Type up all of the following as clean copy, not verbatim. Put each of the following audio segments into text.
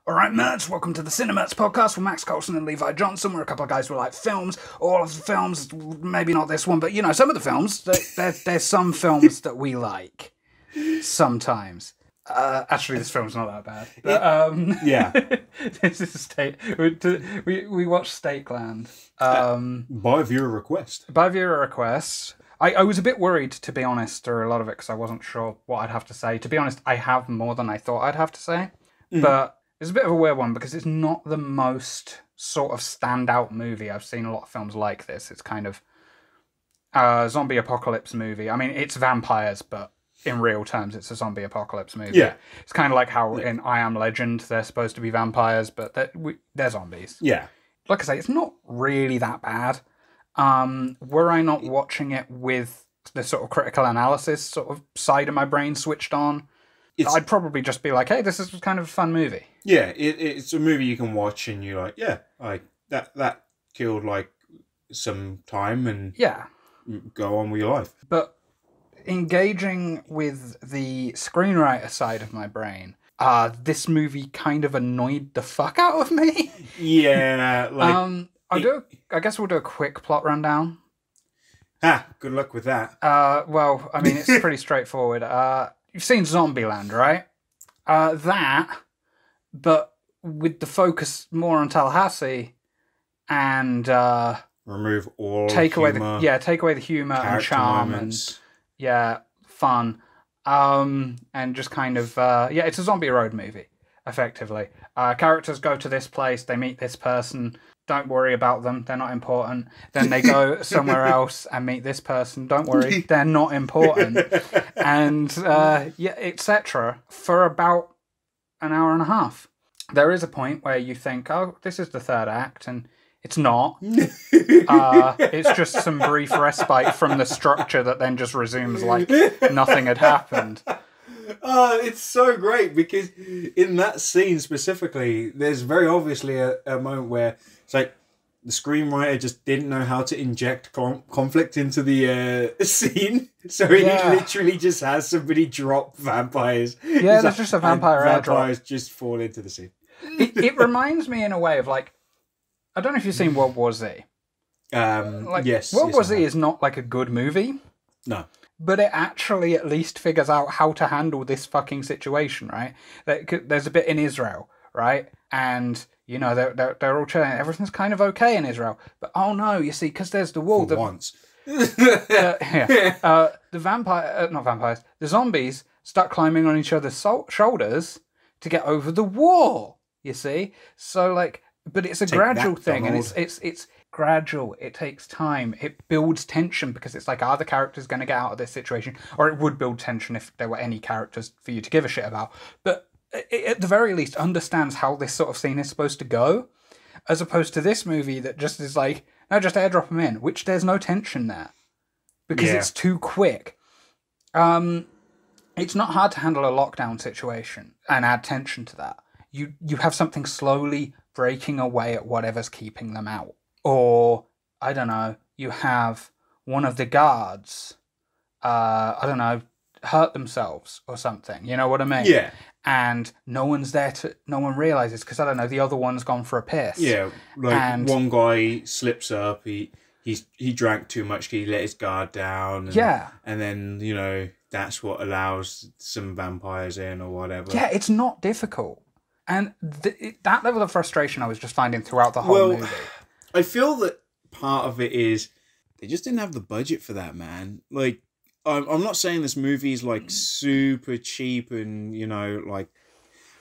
Alright, nerds, welcome to the CineMerts podcast with Max Coulson and Levi Johnson. We're a couple of guys who like films. All of the films, maybe not this one, but you know, some of the films, there's some films that we like. Sometimes. Actually, this film's not that bad. But, yeah. This is we watched Stakeland. By viewer request. By viewer request. I was a bit worried, to be honest, through a lot of it, because I wasn't sure what I'd have to say. To be honest, I have more than I thought I'd have to say. But it's a bit of a weird one, because it's not the most sort of standout movie. I've seen a lot of films like this. It's kind of a zombie apocalypse movie. I mean, it's vampires, but in real terms, it's a zombie apocalypse movie. Yeah. It's kind of like how in I Am Legend, they're supposed to be vampires, but they're zombies. Yeah. Like I say, it's not really that bad. Were I not watching it with the sort of critical analysis sort of side of my brain switched on, I'd probably just be like, hey, this is kind of a fun movie. Yeah, it's a movie you can watch and you're like, yeah, like that killed like some time and go on with your life. But engaging with the screenwriter side of my brain, this movie kind of annoyed the fuck out of me. Yeah, like I guess we'll do a quick plot rundown. Good luck with that. Well, I mean, it's pretty straightforward. You've seen Zombieland, right? But with the focus more on Tallahassee and remove all take away the humor and character charm moments. And fun, and just kind of it's a zombie road movie, effectively. Characters go to this place, they meet this person. Don't worry about them, they're not important. Then they go somewhere else and meet this person. Don't worry, they're not important. And etc. for about an hour and a half. There is a point where you think, oh, this is the third act, and it's not. It's just some brief respite from the structure that then just resumes like nothing had happened. It's so great because in that scene specifically, there's very obviously a moment where it's like the screenwriter just didn't know how to inject conflict into the scene. So he literally just has somebody drop vampires. Yeah, there's just a vampire airdrop. Vampires just fall into the scene. It reminds me in a way of like, I don't know if you've seen World War Z. Yes. World War Z is not like a good movie. No. But it actually at least figures out how to handle this fucking situation, right? There's a bit in Israel, right? And, you know, they're all chilling. Everything's kind of okay in Israel. But, oh no, you see, because there's the wall. For once. The zombies start climbing on each other's shoulders to get over the wall, you see? So, like, but it's a gradual thing, and it's gradual. It takes time. It builds tension because it's like, are the characters going to get out of this situation? Or it would build tension if there were any characters for you to give a shit about. But it, at the very least, understands how this sort of scene is supposed to go, as opposed to this movie that just is like, no, just airdrop them in, which there's no tension there because it's too quick. It's not hard to handle a lockdown situation and add tension to that. You have something slowly breaking away at whatever's keeping them out. Or, I don't know, you have one of the guards, hurt themselves or something. You know what I mean? Yeah. And no one realizes because, I don't know, the other one's gone for a piss. Yeah, like one guy slips up, he drank too much, he let his guard down. And then, you know, that's what allows some vampires in or whatever. Yeah, it's not difficult. And that level of frustration I was just finding throughout the whole movie. I feel that part of it is they just didn't have the budget for that, man. Like, I'm not saying this movie is like super cheap and, you know, like,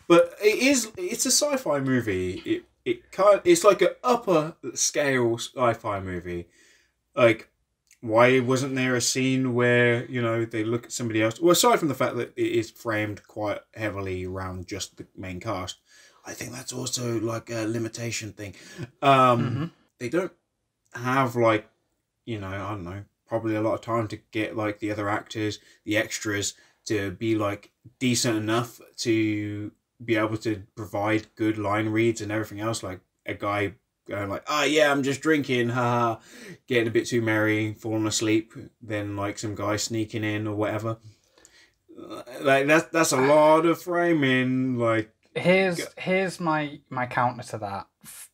but it's a sci-fi movie. It's like an upper scale sci-fi movie. Like, why wasn't there a scene where, you know, they look at somebody else? Well, aside from the fact that it is framed quite heavily around just the main cast, I think that's also like a limitation thing. They don't have like, you know, I don't know, probably a lot of time to get like the other actors, the extras to be like decent enough to be able to provide good line reads and everything else. Like a guy going like, oh yeah, I'm just drinking, haha, getting a bit too merry, falling asleep, then like some guy sneaking in or whatever. Like that's a lot of framing. Like Here's my counter to that.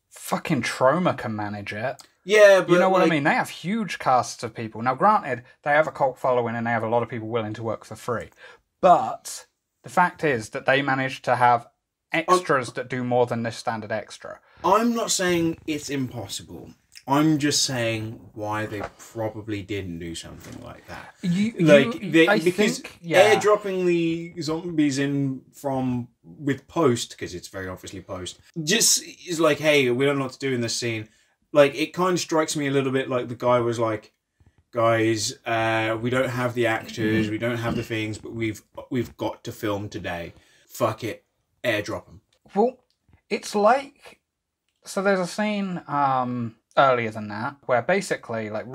Fucking Trauma can manage it. Yeah, but you know what I mean? They have huge casts of people. Now, granted, they have a cult following and they have a lot of people willing to work for free. But the fact is that they managed to have extras that do more than this standard extra. I'm not saying it's impossible. I'm just saying why they probably didn't do something like that. Because airdropping the zombies in with post, because it's very obviously post, just is like, hey, we don't know what to do in this scene. Like, it kind of strikes me a little bit like the guy was like, guys, we don't have the actors, we don't have the things, but we've got to film today. Fuck it, airdrop them. Well, it's like, so there's a scene earlier than that where basically, like,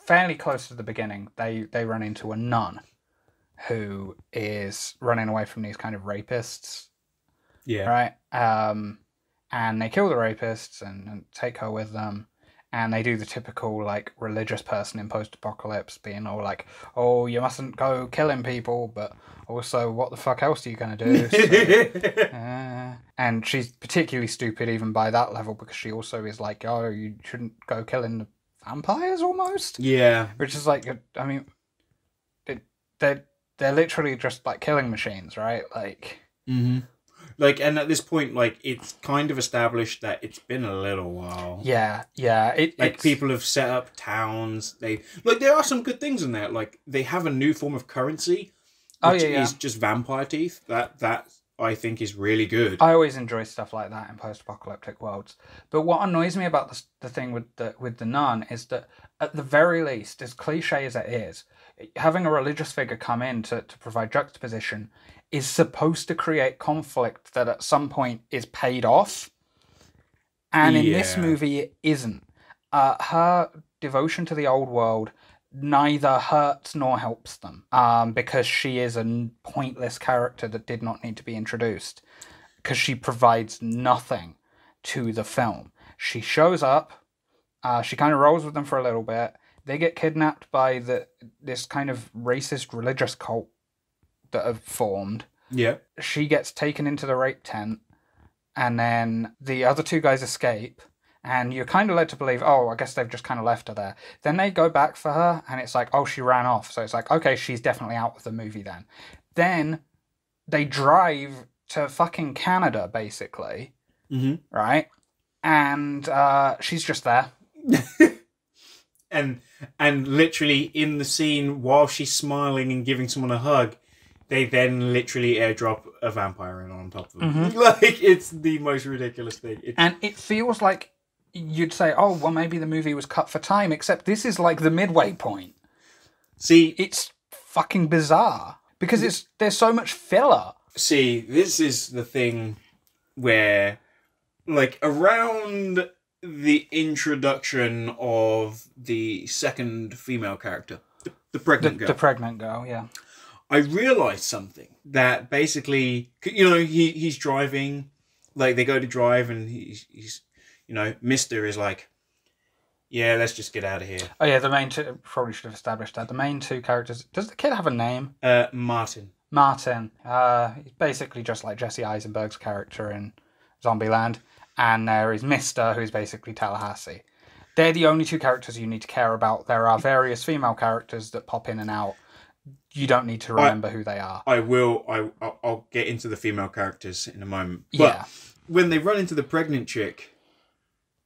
fairly close to the beginning, they run into a nun who is running away from these kind of rapists. Yeah. Right. And they kill the rapists and take her with them. And they do the typical, like, religious person in post-apocalypse being all like, oh, you mustn't go killing people, but also, what the fuck else are you going to do? So, and she's particularly stupid even by that level because she also is like, oh, you shouldn't go killing the vampires almost? Yeah. Which is like, I mean, they're literally just, like, killing machines, right? Like... Mm-hmm. Like, and at this point, like, it's kind of established that it's been a little while. Yeah. People have set up towns. There are some good things in there. Like, they have a new form of currency, which is just vampire teeth. That I think is really good. I always enjoy stuff like that in post-apocalyptic worlds. But what annoys me about the thing with the nun is that, at the very least, as cliche as it is, having a religious figure come in to provide juxtaposition is supposed to create conflict that at some point is paid off. And in this movie, it isn't. Her devotion to the old world neither hurts nor helps them, because she is a pointless character that did not need to be introduced, because she provides nothing to the film. She shows up, she kind of rolls with them for a little bit, they get kidnapped by this kind of racist religious cult that have formed. Yeah. She gets taken into the rape tent, and then the other two guys escape, and you're kind of led to believe, oh, I guess they've just kind of left her there. Then they go back for her, and it's like, oh, she ran off. So it's like, okay, she's definitely out of the movie then. Then they drive to fucking Canada, basically. Mm-hmm. Right? And she's just there. And literally in the scene, while she's smiling and giving someone a hug, they then literally airdrop a vampire in on top of them. Mm-hmm. Like, it's the most ridiculous thing. And it feels like you'd say, oh, well, maybe the movie was cut for time, except this is like the midway point. See, it's fucking bizarre because there's so much filler. See, this is the thing where, like, around the introduction of the second female character, the pregnant girl. The pregnant girl, yeah. I realised something, that basically, you know, he's driving, like, they go to drive, and he's you know, Mister is like, yeah, let's just get out of here. Oh yeah, the main two, probably should have established that. The main two characters, does the kid have a name? Martin. He's basically just like Jesse Eisenberg's character in Zombieland. And there is Mister, who's basically Tallahassee. They're the only two characters you need to care about. There are various female characters that pop in and out. You don't need to remember who they are. I'll get into the female characters in a moment. But yeah. When they run into the pregnant chick,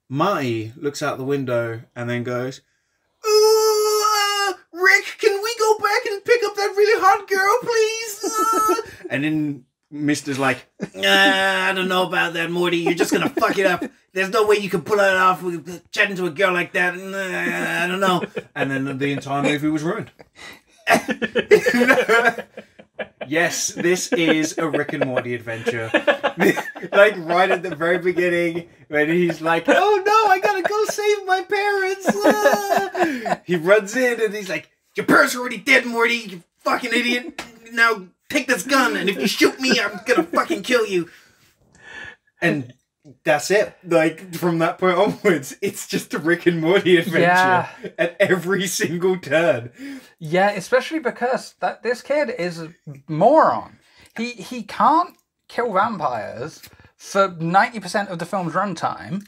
Marty looks out the window and then goes, "Ooh, Rick, can we go back and pick up that really hot girl, please?" And then Mister's like, I don't know about that, Morty. You're just gonna fuck it up. There's no way you can pull it off with chatting to a girl like that. I don't know. And then the entire movie was ruined. Yes, this is a Rick and Morty adventure. Like, right at the very beginning, when he's like, oh no, I gotta go save my parents. He runs in and he's like, your parents are already dead, Morty, you fucking idiot. Now take this gun, and if you shoot me, I'm gonna fucking kill you. And that's it. Like, from that point onwards, it's just a Rick and Morty adventure at every single turn. Yeah, especially because this kid is a moron. He can't kill vampires for 90% of the film's runtime.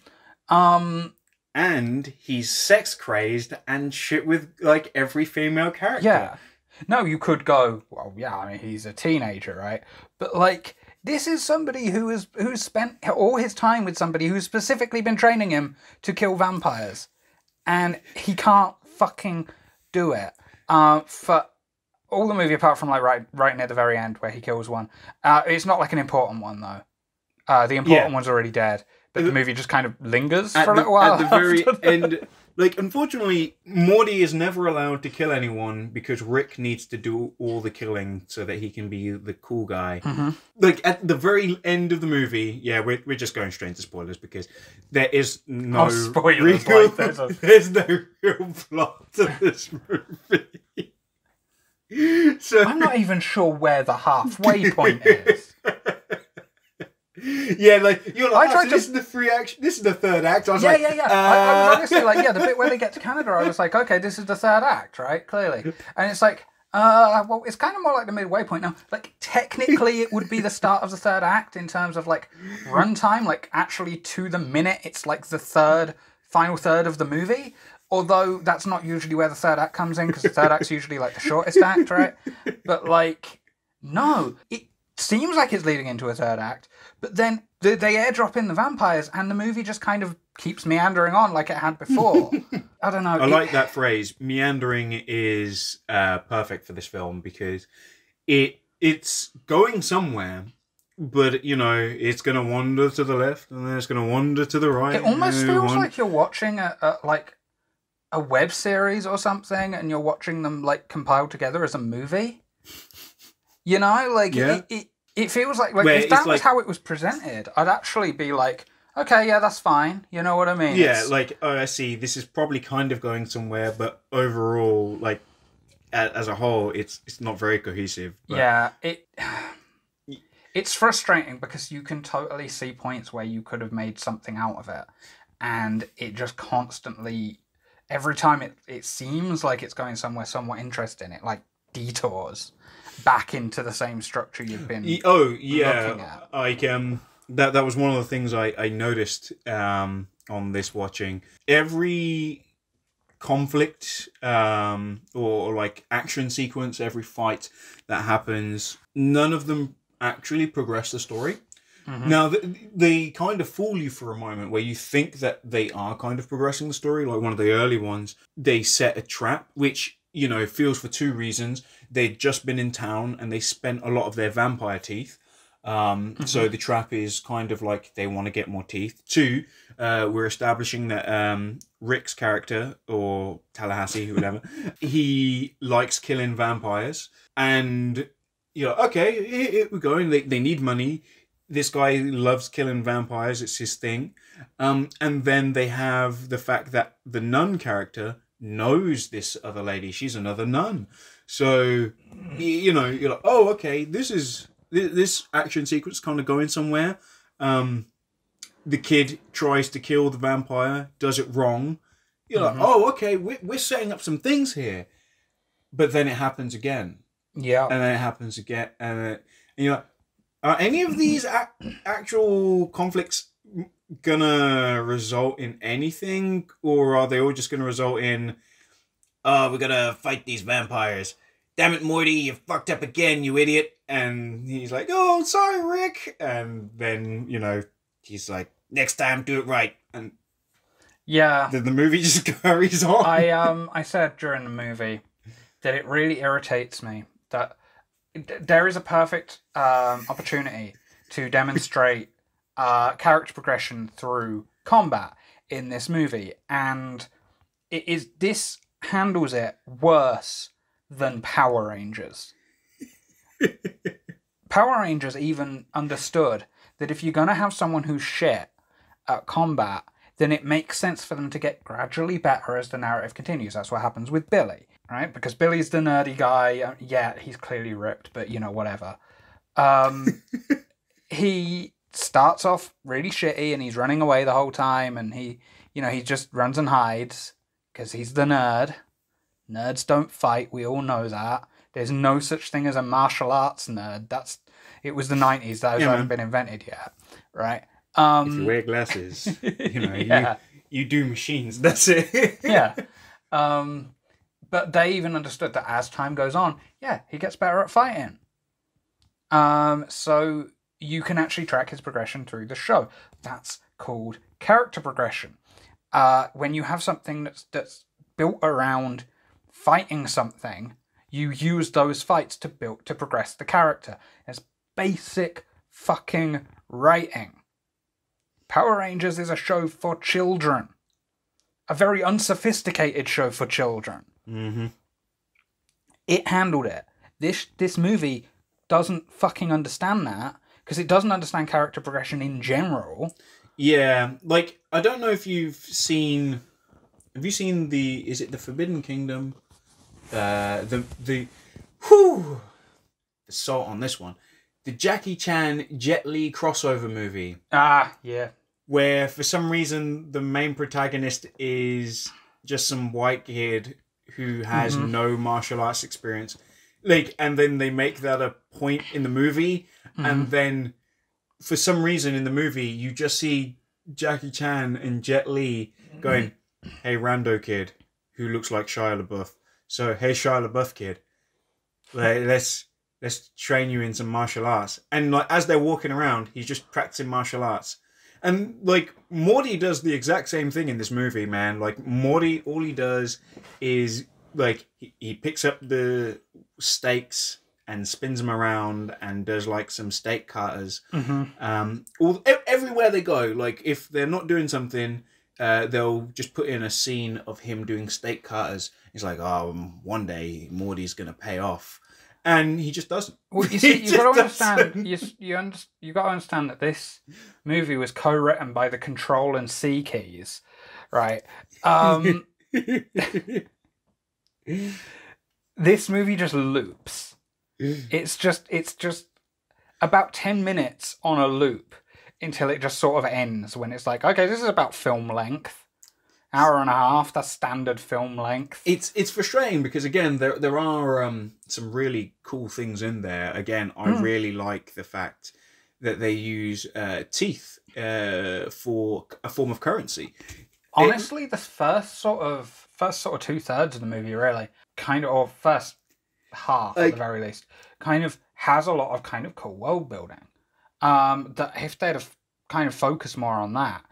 And he's sex crazed and shit with like every female character. Yeah. No, you could go, well, yeah, I mean, he's a teenager, right? But like, this is somebody who's spent all his time with somebody who's specifically been training him to kill vampires, and he can't fucking do it. For all the movie, apart from like right near the very end where he kills one, it's not like an important one though. The important one's already dead, but the movie just kind of lingers for a little while. At the very end, like, unfortunately, Morty is never allowed to kill anyone because Rick needs to do all the killing so that he can be the cool guy. Mm-hmm. Like, at the very end of the movie, yeah, we're just going straight into spoilers because there is no spoilers. real, Like, there's no real plot to this movie. So I'm not even sure where the halfway point is. Yeah, like you're like, this is the this is the third act. I was yeah. I was honestly like, the bit where they get to Canada, I was like, okay, this is the third act, right? Clearly, and it's like, well, it's kind of more like the midway point now. Like, technically, it would be the start of the third act in terms of like runtime, like actually to the minute. It's like the final third of the movie. Although that's not usually where the third act comes in, because the third act's usually like the shortest act, right? But like, no, it seems like it's leading into a third act. But then they airdrop in the vampires, and the movie just kind of keeps meandering on like it had before. I don't know. I like that phrase. Meandering is perfect for this film because it's going somewhere, but you know it's going to wander to the left and then it's going to wander to the right. It almost feels like you're watching a web series or something, and you're watching them like compiled together as a movie. You know, like it feels like if that was how it was presented, I'd actually be like, okay, yeah, that's fine. You know what I mean? Yeah, like, oh, I see. This is probably kind of going somewhere, but overall, like, as a whole, it's not very cohesive. But... Yeah, it's frustrating because you can totally see points where you could have made something out of it, and it just constantly, every time it seems like it's going somewhere somewhat interesting, it like detours back into the same structure you've been looking at. Like that was one of the things I noticed on this watching. Every conflict or like action sequence, every fight that happens, none of them actually progress the story. Mm-hmm. Now, they kind of fool you for a moment where you think that they are kind of progressing the story. Like one of the early ones, they set a trap, which, you know, feels for two reasons. They'd just been in town and they spent a lot of their vampire teeth. So the trap is kind of like they want to get more teeth. Two, we're establishing that Rick's character, or Tallahassee, whatever, he likes killing vampires. And, you know, okay, here we go. And they need money. This guy loves killing vampires. It's his thing. And then they have the fact that the nun character knows this other lady. She's another nun. So, you know, you're like, oh, okay, this action sequence kind of going somewhere. The kid tries to kill the vampire, does it wrong. You're like, oh, okay, we're setting up some things here. But then it happens again. Yeah. And then it happens again. And you're like, are any of these actual conflicts gonna result in anything? Or are they all just gonna result in, we're gonna fight these vampires. Damn it, Morty, you fucked up again, you idiot. And he's like, oh, sorry, Rick. And then, you know, he's like, next time, do it right. And yeah, the movie just carries on. I said during the movie that it really irritates me that there is a perfect opportunity to demonstrate character progression through combat in this movie. And this handles it worse than Power Rangers. Power Rangers even understood that if you're going to have someone who's shit at combat, then it makes sense for them to get gradually better as the narrative continues. That's what happens with Billy, right? Because Billy's the nerdy guy. Yeah, he's clearly ripped, but, you know, whatever. He starts off really shitty and he's running away the whole time, and he just runs and hides because he's the nerd. Nerds don't fight. We all know that. There's no such thing as a martial arts nerd. It was the 90s. Those Yeah, hadn't man. been invented yet, right? If you wear glasses, Yeah. you do machines. That's it. Yeah. But they even understood that as time goes on, yeah, he gets better at fighting. So you can actually track his progression through the show. That's called character progression. When you have something that's built around fighting something, you use those fights to progress the character. It's basic fucking writing. Power Rangers is a show for children. A very unsophisticated show for children. Mm-hmm. It handled it. This movie doesn't fucking understand that, because it doesn't understand character progression in general. Yeah, like, I don't know if you've seen... Have you seen is it the Forbidden Kingdom? The salt on this one. The Jackie Chan Jet Li crossover movie. Ah, yeah. Where, for some reason, the main protagonist is just some white kid who has no martial arts experience. Like, and then they make that a point in the movie, and then, for some reason in the movie, you just see Jackie Chan and Jet Li going, "Hey, rando kid, who looks like Shia LaBeouf. So, hey, Shia LaBeouf kid, like, let's train you in some martial arts." And like, as they're walking around, he's just practicing martial arts. And like, Morty does the exact same thing in this movie, man. Like, Morty, all he does is like he picks up the steaks and spins them around and does like some steak carters. Everywhere they go, like, if they're not doing something, they'll just put in a scene of him doing steak carters. He's like, "Oh, one day Morty's gonna pay off," and he just doesn't. Well, you see, you got to understand. You got to understand that this movie was co-written by the Control and C keys, right? This movie just loops. It's just about 10 minutes on a loop until it just sort of ends, when it's like, okay, this is about film length. Hour and a half, that's standard film length. It's frustrating because, again, there are some really cool things in there. Again, I really like the fact that they use teeth for a form of currency. Honestly, the first sort of 2/3 of the movie, really, or first half at the very least, kind of has a lot of kind of cool world building. That if they'd have kind of focused more on that,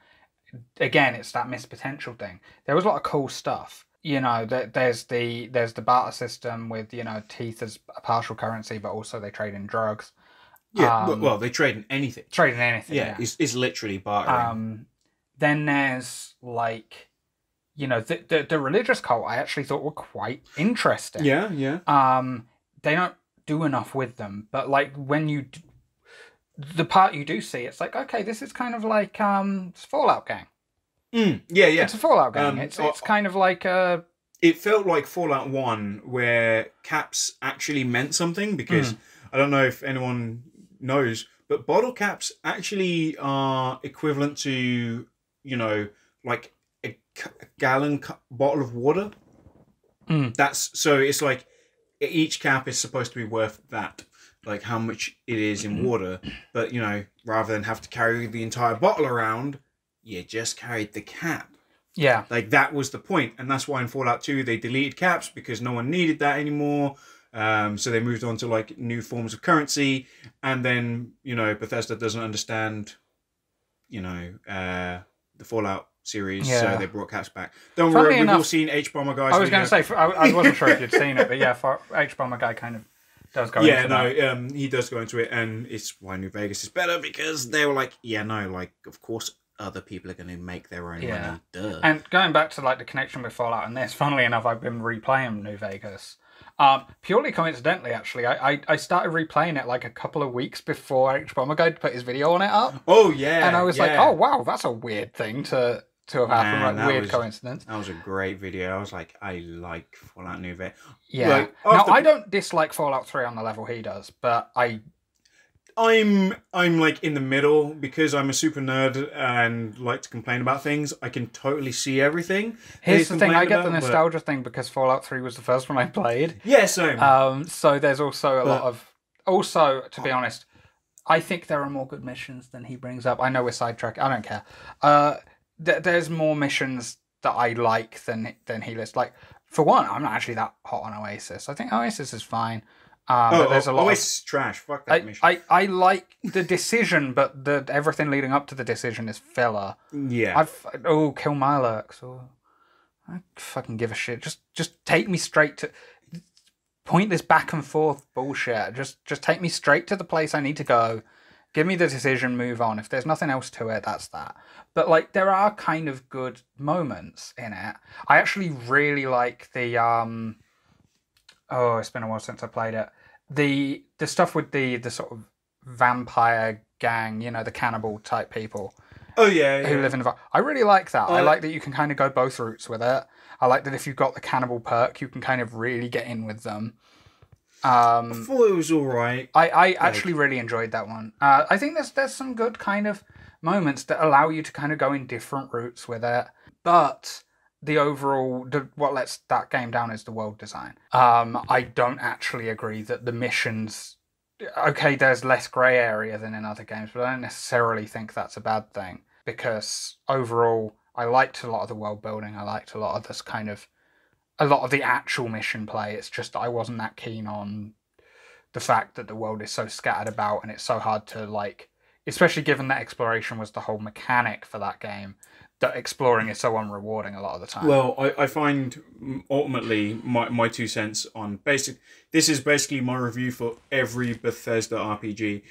again, it's that missed potential thing. There was a lot of cool stuff. You know, there's the barter system with, you know, teeth as a partial currency, but also they trade in drugs. Yeah, well, they trade in anything. Yeah. It's literally bartering. Then there's, like, you know, the religious cult I actually thought were quite interesting. Yeah. They don't do enough with them, but, like, when the part you do see, it's like, okay, this is kind of like it's Fallout Gang. Yeah. It's a Fallout Gang. It's kind of like a... It felt like Fallout 1, where caps actually meant something, because I don't know if anyone knows, but bottle caps actually are equivalent to, you know, like a gallon bottle of water. So it's like each cap is supposed to be worth that, like how much it is in water. But, you know, rather than have to carry the entire bottle around, you just carried the cap. Yeah. Like, that was the point. And that's why in Fallout 2 they deleted caps, because no one needed that anymore. So they moved on to, like, new forms of currency. And then, you know, Bethesda doesn't understand, you know, the Fallout series, so they brought caps back. Don't worry, we've all seen H-Bomber Guy's I was going to say, I wasn't sure if you'd seen it, but yeah, H-Bomber Guy kind of does go into that. He does go into it, and it's why New Vegas is better, because they were like, of course other people are going to make their own money. Duh. And going back to, like, the connection with Fallout and this, funnily enough, I've been replaying New Vegas. Purely coincidentally, actually, I started replaying it like a couple of weeks before H-Bomber Guy put his video on it up. Oh, yeah. And I was like, oh, wow, that's a weird thing to have happened. Like, weird coincidence. That was a great video. I was like, I like Fallout New Vegas. Yeah. Like, now, I don't dislike Fallout 3 on the level he does, but I'm like in the middle, because I'm a super nerd and like to complain about things. I can totally see everything. Here's the thing, I get the nostalgia thing because Fallout 3 was the first one I played. Yeah, same. So there's also a lot of... Also, to be honest, I think there are more good missions than he brings up. I know we're sidetracking. I don't care. There's more missions that I like than he lists. Like, for one, I'm not actually that hot on Oasis. I think Oasis is fine. But there's a lot Oasis is trash. Fuck that mission. I like the decision, but everything leading up to the decision is filler. Yeah. Kill Milux. I fucking give a shit. Just take me straight to... Point this back and forth bullshit. Just take me straight to the place I need to go. Give me the decision, move on. If there's nothing else to it, that's that. But, like, there are kind of good moments in it. I actually really like the... it's been a while since I played it. The stuff with the sort of vampire gang, you know, the cannibal type people. Oh, yeah. Who live in the... I really like that. I like that you can kind of go both routes with it. I like that if you've got the cannibal perk, you can kind of really get in with them. I thought it was all right. I actually really enjoyed that one. I think there's some good kind of moments that allow you to kind of go in different routes with it. But the overall... what lets that game down is the world design. I don't actually agree that the missions... Okay, there's less grey area than in other games, but I don't necessarily think that's a bad thing. Because overall, I liked a lot of the world building. I liked a lot of this kind of... a lot of the actual mission play. It's just that I wasn't that keen on the fact that the world is so scattered about and it's so hard to, like... Especially given that exploration was the whole mechanic for that game, that exploring is so unrewarding a lot of the time. Well, I find ultimately my 2 cents on basic... This is basically my review for every Bethesda RPG.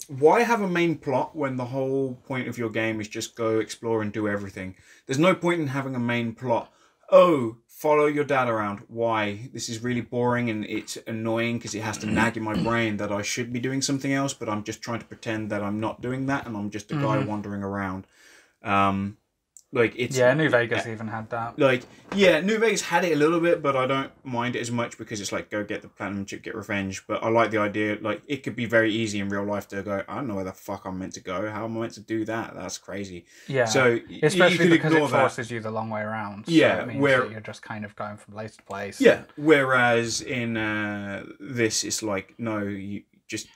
Why have a main plot when the whole point of your game is just go explore and do everything? There's no point in having a main plot. Oh, follow your dad around. Why? This is really boring and it's annoying because it has to nag in my brain that I should be doing something else, but I'm just trying to pretend that I'm not doing that and I'm just a guy wandering around. New Vegas even had that. New Vegas had it a little bit, but I don't mind it as much because it's like, go get the platinum chip, get revenge. But I like the idea, like, it could be very easy in real life to go, I don't know where the fuck I'm meant to go. How am I meant to do that? That's crazy. Yeah. So especially because it forces you the long way around. So yeah, it means that you're just kind of going from place to place. Yeah. Whereas in this, it's like, no, you just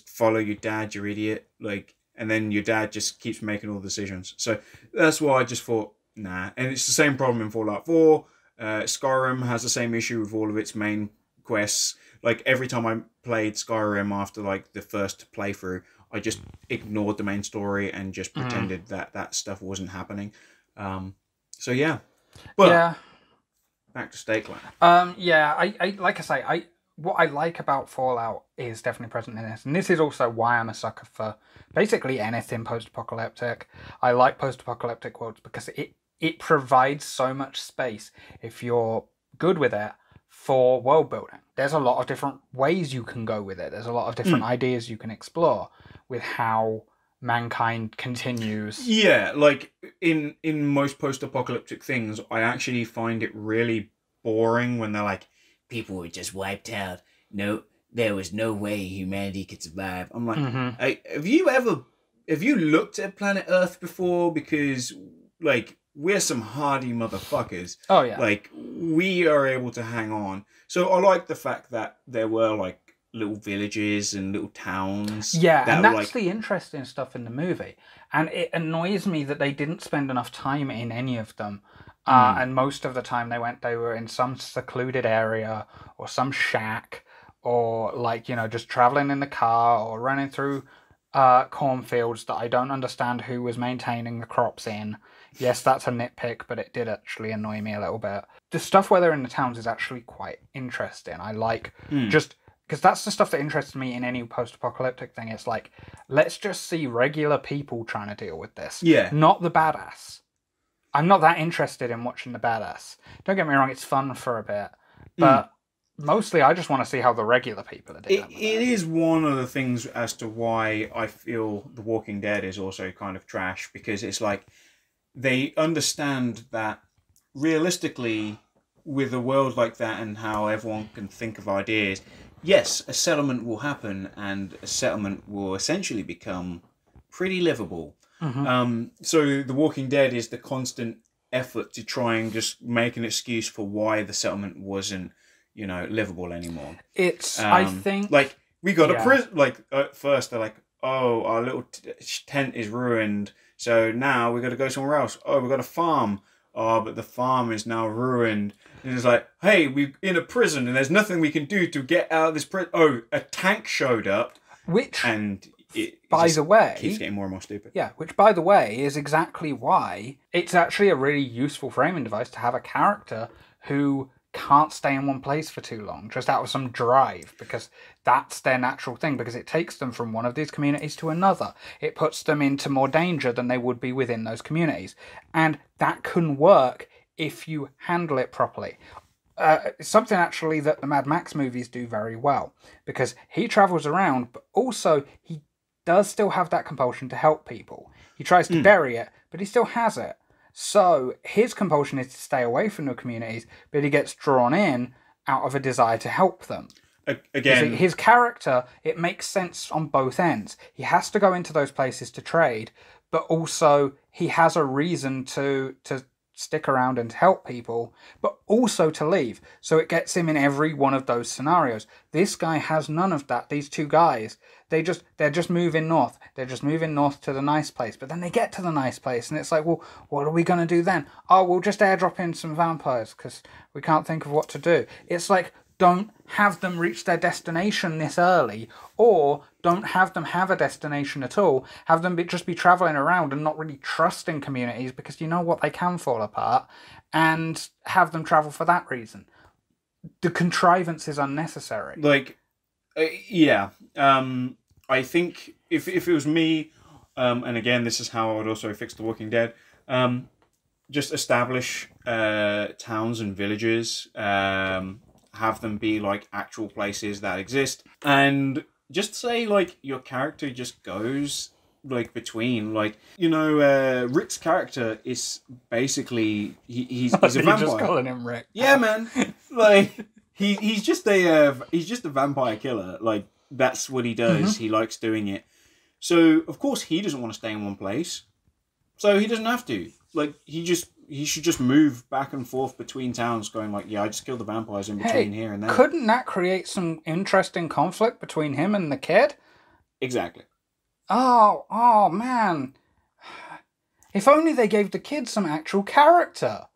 follow your dad, you idiot. Like. And then your dad just keeps making all the decisions. So that's why I just thought, nah. And it's the same problem in Fallout 4. Skyrim has the same issue with all of its main quests. Like, every time I played Skyrim after, like, the first playthrough, I just ignored the main story and just pretended that stuff wasn't happening. So, yeah. But, yeah. Back to Stakeland. I like I say, what I like about Fallout is definitely present in this. And this is also why I'm a sucker for basically anything post-apocalyptic. I like post-apocalyptic worlds because it provides so much space, if you're good with it, for world building. There's a lot of different ways you can go with it. There's a lot of different ideas you can explore with how mankind continues. Yeah, like in most post-apocalyptic things, I actually find it really boring when they're like, people were just wiped out. No, there was no way humanity could survive. I'm like, have you looked at planet Earth before? Because, like, we're some hardy motherfuckers. Oh, yeah. Like, we are able to hang on. So I like the fact that there were, like, little villages and little towns. Yeah, and that's the interesting stuff in the movie. And it annoys me that they didn't spend enough time in any of them. And most of the time they were in some secluded area or some shack or, like, you know, just traveling in the car or running through cornfields that I don't understand who was maintaining the crops in. Yes, that's a nitpick, but it did actually annoy me a little bit. The stuff where they're in the towns is actually quite interesting. I like just... Because that's the stuff that interests me in any post-apocalyptic thing. It's like, let's just see regular people trying to deal with this. Yeah. Not the badass. I'm not that interested in watching the badass. Don't get me wrong, it's fun for a bit. But mostly I just want to see how the regular people are dealing with it. It is one of the things as to why I feel The Walking Dead is also kind of trash. Because it's like, they understand that realistically, with a world like that and how everyone can think of ideas, yes, a settlement will happen and a settlement will essentially become pretty livable. So The Walking Dead is the constant effort to try and just make an excuse for why the settlement wasn't, you know, livable anymore. It's, I think... Like, We got a Yeah. prison. Like at first they're like, oh, our little tent is ruined, so now we got to go somewhere else. Oh, we got a farm. Oh, but the farm is now ruined. And it's like, hey, we're in a prison and there's nothing we can do to get out of this prison. Oh, a tank showed up. Which, and it by just the way, keeps getting more and more stupid. Yeah, which, by the way, is exactly why it's actually a really useful framing device to have a character who can't stay in one place for too long, just out of some drive, because that's their natural thing, because it takes them from one of these communities to another. It puts them into more danger than they would be within those communities. And that can work if you handle it properly. It's something actually that the Mad Max movies do very well, because he travels around, but also he does still have that compulsion to help people. He tries to bury it, but he still has it. So his compulsion is to stay away from the communities, but he gets drawn in out of a desire to help them. Again, His character, it makes sense on both ends. He has to go into those places to trade, but also he has a reason to stick around and help people, but also to leave. So it gets him in every one of those scenarios. This guy has none of that. These two guys, they're just moving north. They're just moving north to the nice place. But then they get to the nice place and it's like, well, what are we going to do then? Oh, we'll just airdrop in some vampires because we can't think of what to do. It's like, don't have them reach their destination this early, or don't have them have a destination at all. Have them just be travelling around and not really trusting communities, because you know what, they can fall apart, and have them travel for that reason. The contrivance is unnecessary. Like, yeah. I think if it was me, and again, this is how I would also fix The Walking Dead, just establish towns and villages, have them be like actual places that exist, and just say like your character just goes like between, like, you know, Rick's character is basically he's a vampire. You're just calling him Rick. Yeah, man. Like he's just a vampire killer. Like that's what he does. He likes doing it. So of course he doesn't want to stay in one place. So he doesn't have to. Like he should just move back and forth between towns, going like, yeah, I just killed the vampires in between here and there. Couldn't that create some interesting conflict between him and the kid? Exactly. Oh man. If only they gave the kid some actual character.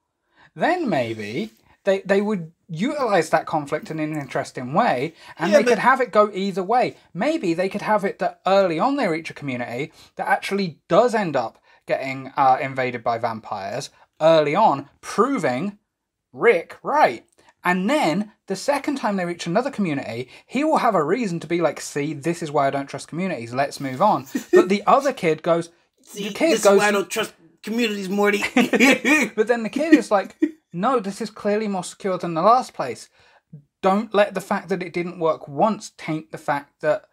Then maybe they would utilize that conflict in an interesting way, and they could have it go either way. Maybe they could have it that early on they reach a community that actually does end up getting invaded by vampires early on, proving Rick right. And then the second time they reach another community, he will have a reason to be like, see, this is why I don't trust communities, let's move on. But the other kid goes, This is why I don't trust communities, Morty. But then the kid is like, no, this is clearly more secure than the last place. Don't let the fact that it didn't work once taint the fact that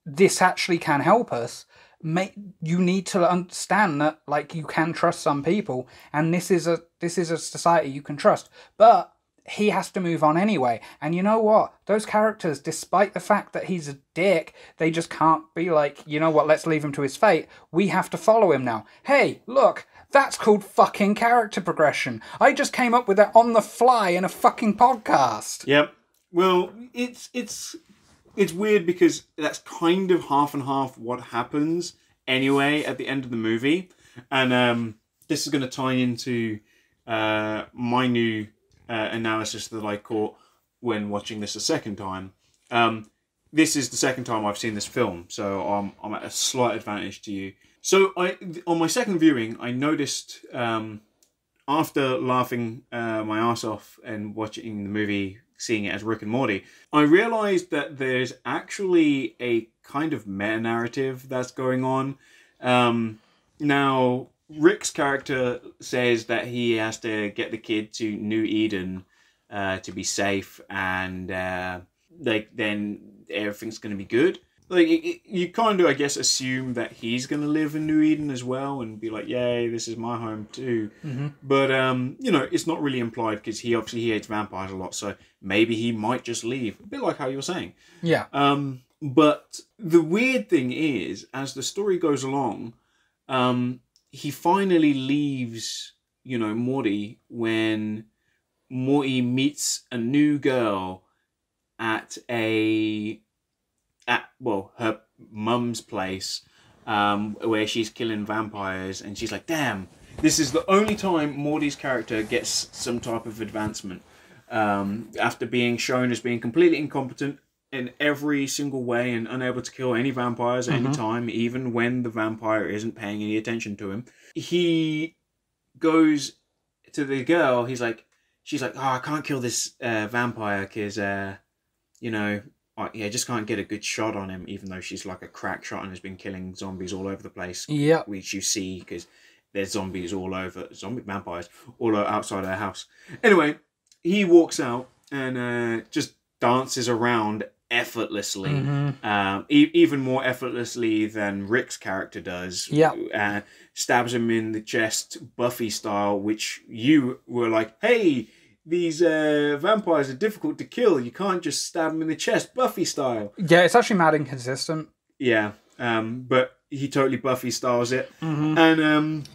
this actually can help us. You need to understand that, like, you can trust some people, and this is a society you can trust. But he has to move on anyway. And you know what? Those characters, despite the fact that he's a dick, they just can't be like, you know what, let's leave him to his fate. We have to follow him now. Hey, look, that's called fucking character progression. I just came up with that on the fly in a fucking podcast. Yep. Well, it's weird because that's kind of half and half what happens anyway at the end of the movie. And this is going to tie into my new analysis that I caught when watching this a second time. This is the second time I've seen this film, so I'm at a slight advantage to you. So on my second viewing, I noticed, after laughing my ass off and watching the movie, seeing it as Rick and Morty, I realised that there's actually a kind of meta-narrative that's going on. Now, Rick's character says that he has to get the kid to New Eden to be safe, and then everything's going to be good. Like, you kind of, I guess, assume that he's going to live in New Eden as well and be like, yay, this is my home too. Mm-hmm. But, you know, it's not really implied because he hates vampires a lot, so maybe he might just leave. A bit like how you were saying. Yeah. But the weird thing is, as the story goes along, he finally leaves, you know, Morty when Morty meets a new girl at a at her mum's place, where she's killing vampires, and she's like, "Damn, this is the only time Morty's character gets some type of advancement." After being shown as being completely incompetent in every single way and unable to kill any vampires at any time, even when the vampire isn't paying any attention to him, he goes to the girl. She's like, "Oh, I can't kill this vampire because, I just can't get a good shot on him," even though she's like a crack shot and has been killing zombies all over the place. Yeah. Which you see because there's vampires all outside her house. Anyway, he walks out and just dances around effortlessly, even more effortlessly than Rick's character does. Yeah. Stabs him in the chest, Buffy style, which you were like, "Hey, these vampires are difficult to kill. You can't just stab them in the chest, Buffy style." Yeah, it's actually mad inconsistent. Yeah, but he totally Buffy styles it. And,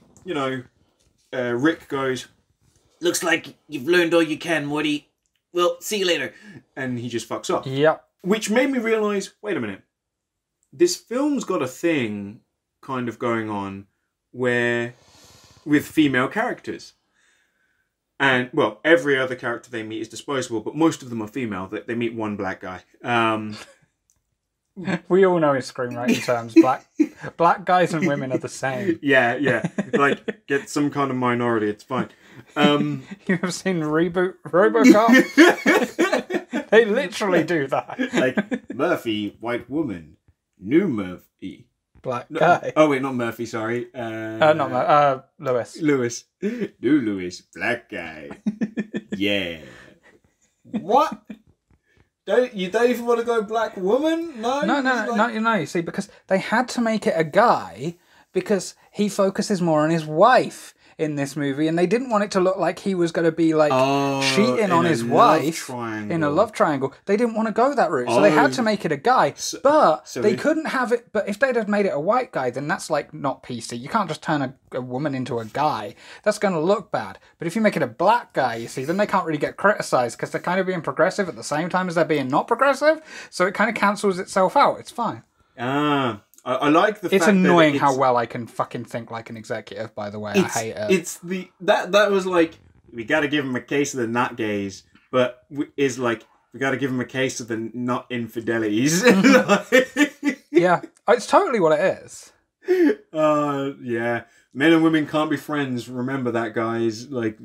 Rick goes, "Looks like you've learned all you can, Morty. Well, see you later." And he just fucks off. Yep. Which made me realise, wait a minute. This film's got a thing kind of going on with female characters. And, well, every other character they meet is disposable, but most of them are female. They meet one black guy. We all know in screenwriting terms, black guys and women are the same. Yeah. Like, get some kind of minority, it's fine. You have seen Reboot RoboCop? They literally do that. Like, Murphy, white woman. New Murphy. Black guy. Oh, wait, not Murphy, sorry. Lewis. Lewis. New Lewis, black guy. Yeah. What? You don't even want to go black woman? No, you see, because they had to make it a guy because he focuses more on his wife in this movie, and they didn't want it to look like he was going to be like cheating on his wife in a love triangle. They didn't want to go that route, so they had to make it a guy. But they couldn't have it. But if they'd have made it a white guy, then that's like not PC. You can't just turn a woman into a guy. That's going to look bad. But if you make it a black guy, you see, then they can't really get criticised because they're kind of being progressive at the same time as they're being not progressive. So it kind of cancels itself out. It's fine. I like the fact it's annoying that how well I can fucking think like an executive, by the way. I hate it. It's that was like, we got to give him a case of the not gays, but is like, we got to give him a case of the not infidelities. Yeah, it's totally what it is. Yeah. Men and women can't be friends. Remember that, guys. Like,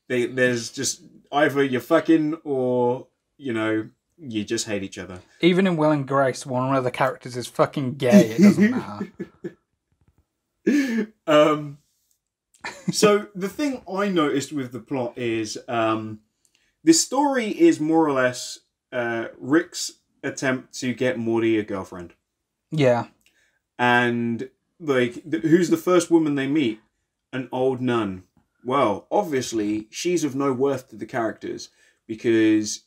there's just either you're fucking or, you just hate each other. Even in Will and Grace, one of the characters is fucking gay. It doesn't matter. So the thing I noticed with the plot is this story is more or less Rick's attempt to get Morty a girlfriend. Yeah. And like, who's the first woman they meet? An old nun. Well, obviously, she's of no worth to the characters because,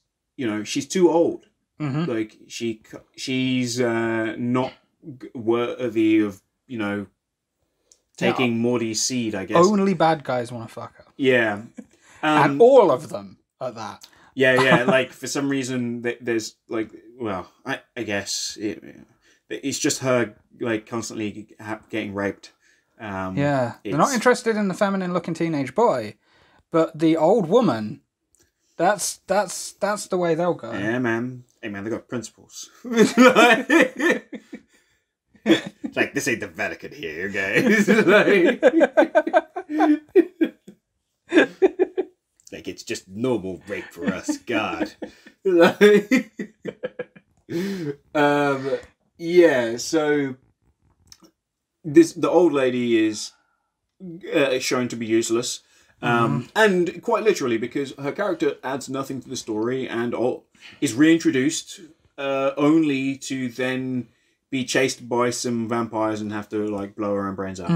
she's too old. Like, she's not worthy of, taking Morty's seed, I guess. Only bad guys want to fuck her. Yeah. And all of them at that. Yeah. Like, for some reason, there's, like, well, I guess it's just her, like, constantly getting raped. Yeah. They're not interested in the feminine-looking teenage boy, but the old woman, that's the way they'll go. Yeah, man. Hey, man, they got principles. Like, this ain't the Vatican here, guys. Like, it's just normal rape for us. God. Yeah, so the old lady is shown to be useless. And quite literally, because her character adds nothing to the story and is reintroduced only to then be chased by some vampires and have to, like, blow her own brains out.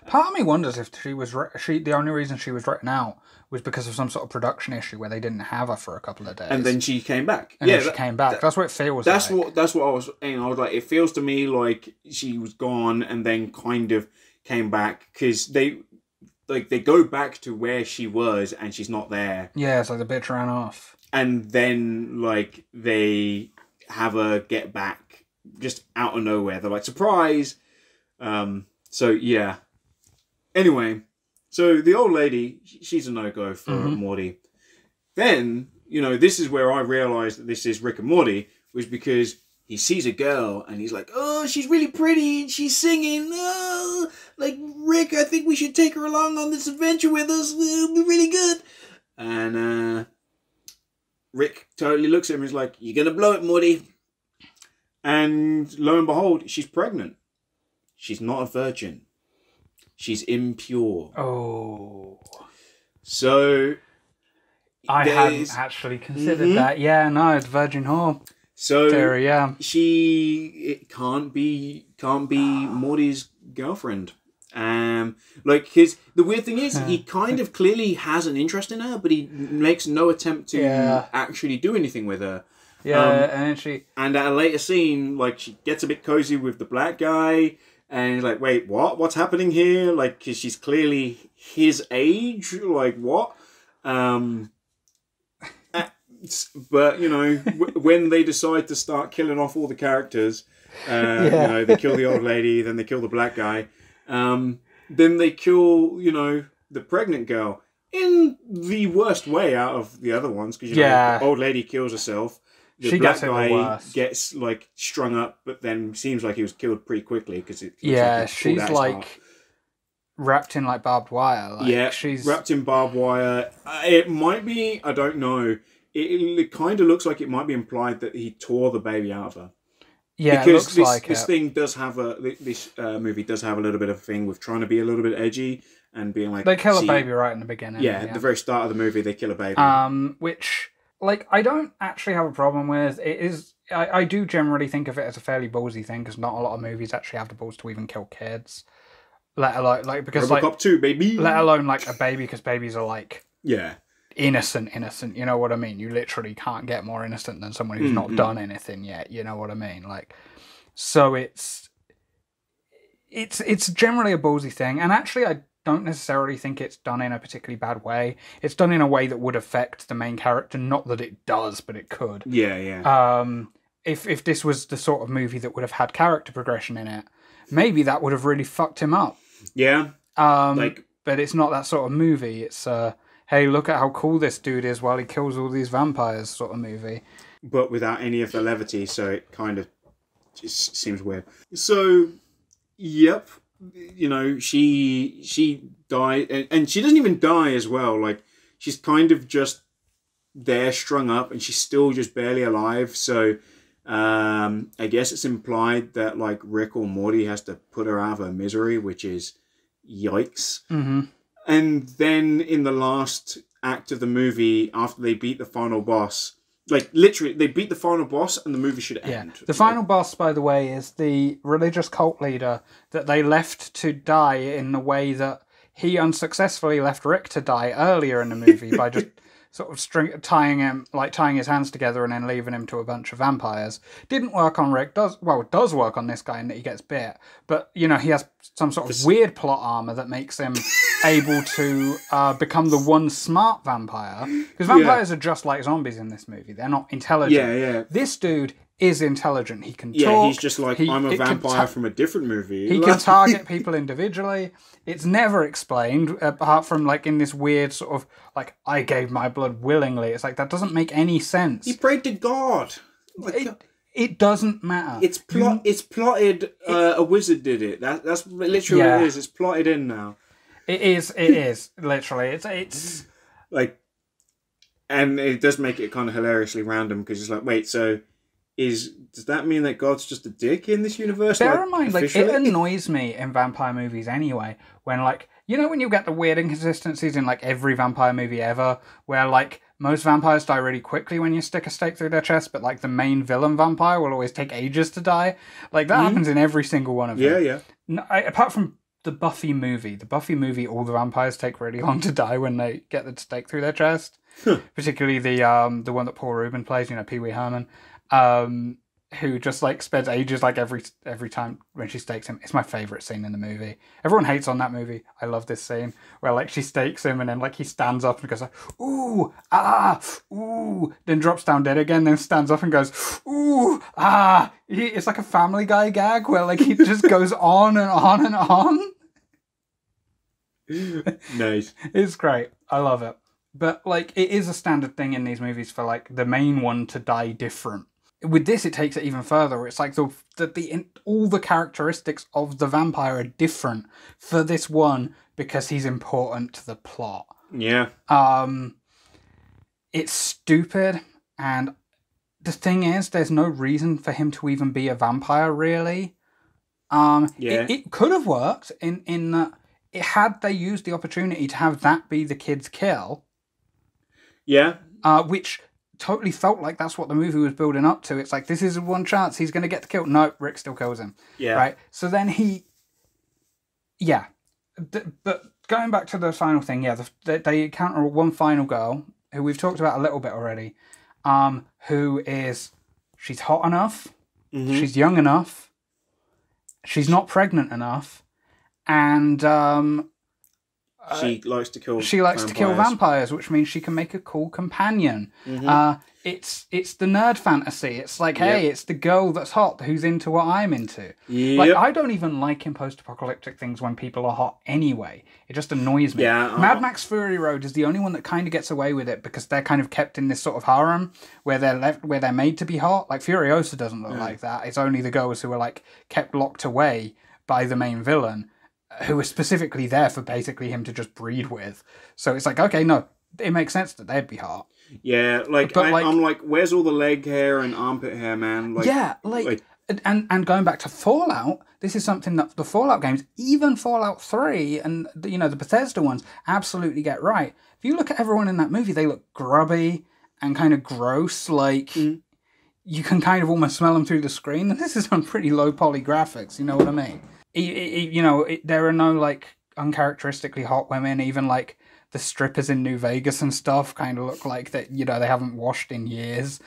Part of me wonders if the only reason she was written out was because of some sort of production issue where they didn't have her for a couple of days. And then she came back. Then she came back. That's what it feels like. That's what I was saying. I was like, it feels to me like she was gone and then kind of came back because they go back to where she was and she's not there. Yeah, so the bitch ran off. And then, like, they have her get back just out of nowhere. They're like, surprise! So, yeah. Anyway, so the old lady, she's a no-go for Morty. Then, this is where I realised that this is Rick and Morty, was because he sees a girl and he's like, oh, she's really pretty and she's singing. Oh, like, Rick, I think we should take her along on this adventure with us. It'll be really good. And Rick totally looks at him and is like, you're going to blow it, Morty. And lo and behold, she's pregnant. She's not a virgin. She's impure. Oh. So I hadn't actually considered that. Yeah, no, it's virgin whore. So theory, yeah. It can't be Morty's girlfriend. The weird thing is he kind of clearly has an interest in her, but he makes no attempt to actually do anything with her. Yeah, and at a later scene, like, she gets a bit cozy with the black guy, and he's like, wait, what? What's happening here? Like, 'cause she's clearly his age. Like, what? But, when they decide to start killing off all the characters, they kill the old lady, then they kill the black guy, then they kill, the pregnant girl in the worst way out of the other ones, because, the old lady kills herself. The black guy gets, like, strung up, but then seems like he was killed pretty quickly, because she's, like, wrapped in, like, barbed wire. She's wrapped in barbed wire. It might be, I don't know. It kind of looks like it might be implied that he tore the baby out of her. Yeah, because it looks like this thing does have this movie does have a little bit of a thing with trying to be a little bit edgy and being like, they kill a baby right in the beginning. Yeah, at the very start of the movie, they kill a baby. Which, like, I don't actually have a problem with. It is, I do generally think of it as a fairly ballsy thing, because not a lot of movies actually have the balls to even kill kids. Let alone, like, because RoboCop 2, baby. Let alone, like, a baby, because babies are, like, yeah, innocent, you know what I mean? You literally can't get more innocent than someone who's not done anything yet, you know what I mean? Like, so it's generally a ballsy thing, and actually I don't necessarily think it's done in a particularly bad way. It's done in a way that would affect the main character, not that it does, but it could. Yeah. If this was the sort of movie that would have had character progression in it, maybe that would have really fucked him up. Yeah. But it's not that sort of movie. It's hey, look at how cool this dude is while he kills all these vampires sort of movie. But without any of the levity, so it kind of just seems weird. So, yep, she died, and she doesn't even die as well. Like, she's kind of just there, strung up, and she's still just barely alive. So, I guess it's implied that, like, Rick or Morty has to put her out of her misery, which is yikes. Mm-hmm. And then in the last act of the movie, after they beat the final boss, like, literally, they beat the final boss and the movie should end. The final boss, by the way, is the religious cult leader that they left to die in the way that he unsuccessfully left Rick to die earlier in the movie by just sort of tying his hands together and then leaving him to a bunch of vampires. Didn't work on Rick. It does work on this guy in that he gets bit. But, he has some sort of weird plot armor that makes him able to become the one smart vampire. Because vampires are just like zombies in this movie. They're not intelligent. Yeah. This dude is intelligent. He can talk. Yeah, he's just like, I'm a vampire from a different movie. He can target people individually. It's never explained, apart from, like, in this weird sort of, like, I gave my blood willingly. It's like, that doesn't make any sense. He prayed to God. It doesn't matter. It's plotted. A wizard did it. That's literally what it is. It's plotted in now. It is literally. It's like, and it does make it kind of hilariously random, because it's like, wait, so does that mean that God's just a dick in this universe? Bear in mind, like, it annoys me in vampire movies anyway, when, like, when you get the weird inconsistencies in, like, every vampire movie ever, where, like, most vampires die really quickly when you stick a stake through their chest, but, like, the main villain vampire will always take ages to die. Like, that happens in every single one of them. Yeah. No, apart from the Buffy movie, all the vampires take really long to die when they get the stake through their chest. Particularly the one that Paul Rubin plays, Pee Wee Herman. who just like spends ages like every time when she stakes him. It's my favorite scene in the movie. Everyone hates on that movie. I love this scene where like she stakes him and then like he stands up and goes like, ooh, ah, ooh, then drops down dead again, then stands up and goes, ooh, ah. It's like a Family Guy gag where like he just goes on and on and on. Nice. It's great. I love it. But like it is a standard thing in these movies for like the main one to die different. With this, it takes it even further. It's like all the characteristics of the vampire are different for this one because he's important to the plot. Yeah. It's stupid, and the thing is, there's no reason for him to even be a vampire, really. It could have worked in that had they used the opportunity to have that be the kid's kill. Yeah. Which totally felt like that's what the movie was building up to. It's like, this is one chance he's going to get the kill. No, Rick still kills him. Yeah. Right? So then but going back to the final thing, they encounter one final girl, who we've talked about a little bit already, she's hot enough, she's young enough, she's not pregnant enough, and she likes to kill. She likes to kill vampires, which means she can make a cool companion. It's the nerd fantasy. It's like, hey, it's the girl that's hot who's into what I'm into. Like, I don't even like in post-apocalyptic things when people are hot anyway. It just annoys me. Mad Max Fury Road is the only one that kind of gets away with it because they're kind of kept in this sort of harem where they're made to be hot. Like Furiosa doesn't look like that. It's only the girls who are like kept locked away by the main villain, who are specifically there for basically him to just breed with. So it's like, okay, no, it makes sense that they'd be hot. Yeah, I'm like, where's all the leg hair and armpit hair, man? And going back to Fallout, this is something that the Fallout games, even Fallout 3 and the Bethesda ones, absolutely get right. If you look at everyone in that movie, they look grubby and kind of gross, like you can kind of almost smell them through the screen. And this is on pretty low poly graphics, you know what I mean? There are no like uncharacteristically hot women. Even like the strippers in New Vegas and stuff kind of look like that. They haven't washed in years.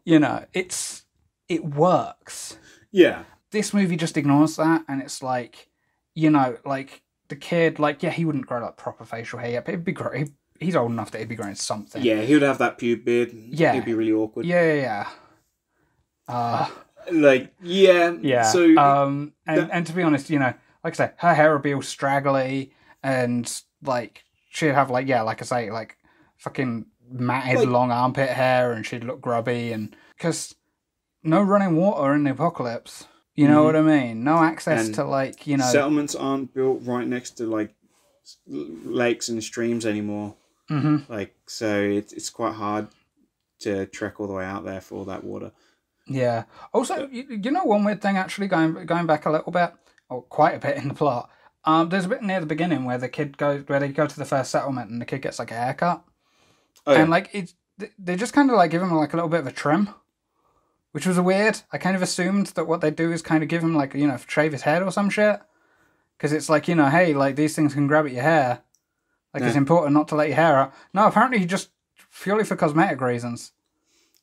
It works. Yeah. This movie just ignores that, and it's like, like the kid, like he wouldn't grow like proper facial hair yet, but it'd be great. He's old enough that he'd be growing something. Yeah, he would have that pube beard. Yeah, it'd be really awkward. Yeah. Yeah. So, and to be honest, like I say, her hair would be all straggly, and like she'd have like I say, like fucking matted long armpit hair, and she'd look grubby, and because no running water in the apocalypse, you know what I mean? No access to like settlements aren't built right next to like lakes and streams anymore. Like, so it's quite hard to trek all the way out there for all that water. Yeah. Also, one weird thing, actually, going back a little bit, or quite a bit in the plot, there's a bit near the beginning where they go to the first settlement and the kid gets like a haircut. And like they just kind of like give him like a little bit of a trim, which was weird. I kind of assumed that what they do is kind of give him like, shave his head or some shit. Because it's like, hey, like these things can grab at your hair. Like it's important not to let your hair out. No, apparently he just purely for cosmetic reasons.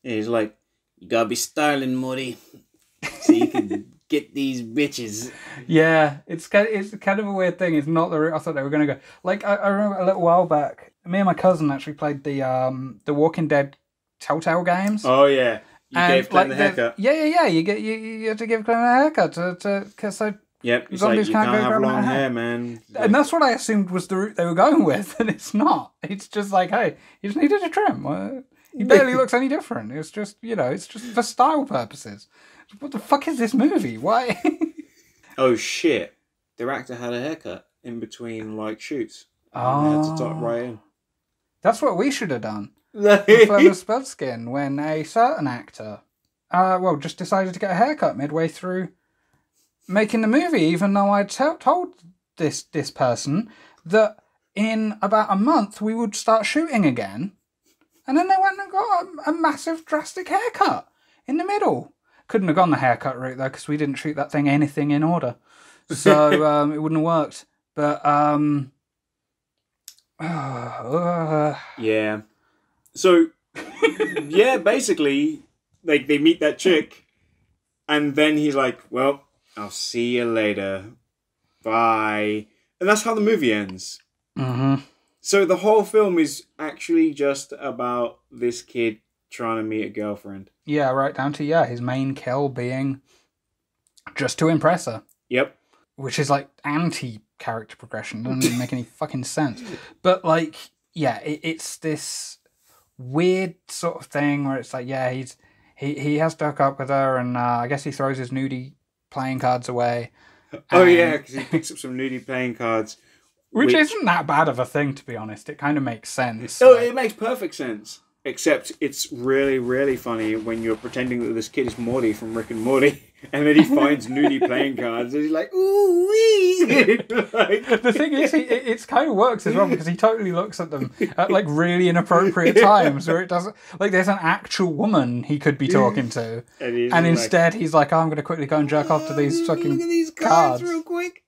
Yeah, he's like, you gotta be styling, Morty, so you can get these bitches. Yeah, it's kind of a weird thing. It's not the route I thought they were going to go. Like, I remember a little while back, me and my cousin actually played the Walking Dead Telltale games. Oh, yeah. You gave Glenn the haircut. Yeah. You have to give Glenn a haircut because yep, it's like, you can't have long hair, man. And that's what I assumed was the route they were going with, and it's not. It's just like, hey, you just needed a trim. He barely looks any different. It's just, it's just for style purposes. What the fuck is this movie? Why? Oh, shit. Their actor had a haircut in between, like, shoots. Oh. They had to tuck right in. That's what we should have done. With Further Spudskin, when a certain actor, just decided to get a haircut midway through making the movie, even though I'd told this person that in about a month we would start shooting again. And then they went and got a massive, drastic haircut in the middle. Couldn't have gone the haircut route, though, because we didn't shoot that thing anything in order. So it wouldn't have worked. But, yeah. So, yeah, basically, like, they meet that chick, And then he's like, well, I'll see you later. Bye. And that's how the movie ends. Mm-hmm. So the whole film is actually just about this kid trying to meet a girlfriend. Yeah, right down to, his main kill being just to impress her. Yep. Which is like anti-character progression. Doesn't even make any fucking sense. But like, it's this weird sort of thing where it's like, he has to hook up with her, and I guess he throws his nudie playing cards away. Oh yeah, because he picks up some nudie playing cards. Which isn't that bad of a thing, to be honest. It kind of makes sense. Oh, it makes perfect sense. Except it's really, really funny when you're pretending that this kid is Morty from Rick and Morty, and then he finds nudie playing cards, and he's like, ooh wee! The thing is, it kind of works as well, because he totally looks at them at like really inappropriate times, where it doesn't, like, there's an actual woman he could be talking to, and instead he's like, I'm going to quickly go and jerk off to these fucking look at these cards real quick.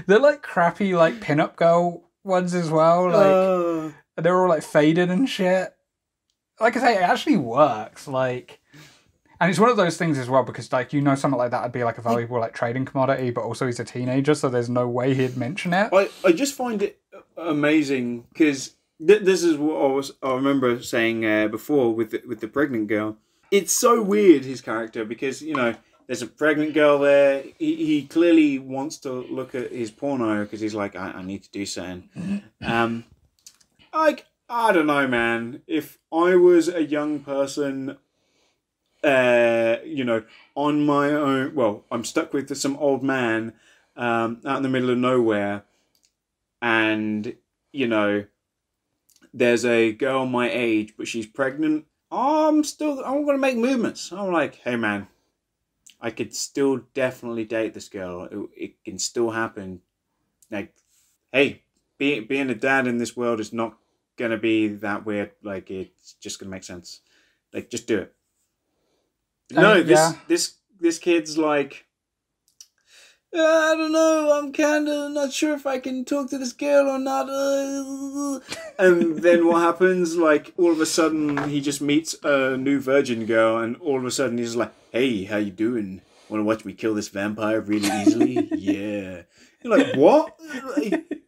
They're like crappy, like pin-up girl ones as well. Like they're all like faded and shit. Like I say, it actually works. Like, and it's one of those things as well, because like, something like that would be like a valuable like trading commodity, but also he's a teenager, so there's no way he'd mention it. I just find it amazing because this is what I remember saying before with the pregnant girl. It's so weird, his character, because there's a pregnant girl there. He clearly wants to look at his porno because he's like, I need to do something. I don't know, man. If I was a young person, on my own, well, I'm stuck with some old man out in the middle of nowhere, and, there's a girl my age, but she's pregnant. I'm going to make movements. I'm like, hey, man. I could still definitely date this girl. It can still happen. Like, hey, being a dad in this world is not going to be that weird. Like, it's just going to make sense. Like, just do it. No, this kid's like, I don't know, I'm kind of not sure if I can talk to this girl or not. And then what happens, like, all of a sudden, he just meets a new virgin girl, and all of a sudden, he's like, hey, how you doing? Want to watch me kill this vampire really easily? Yeah. You're like, what?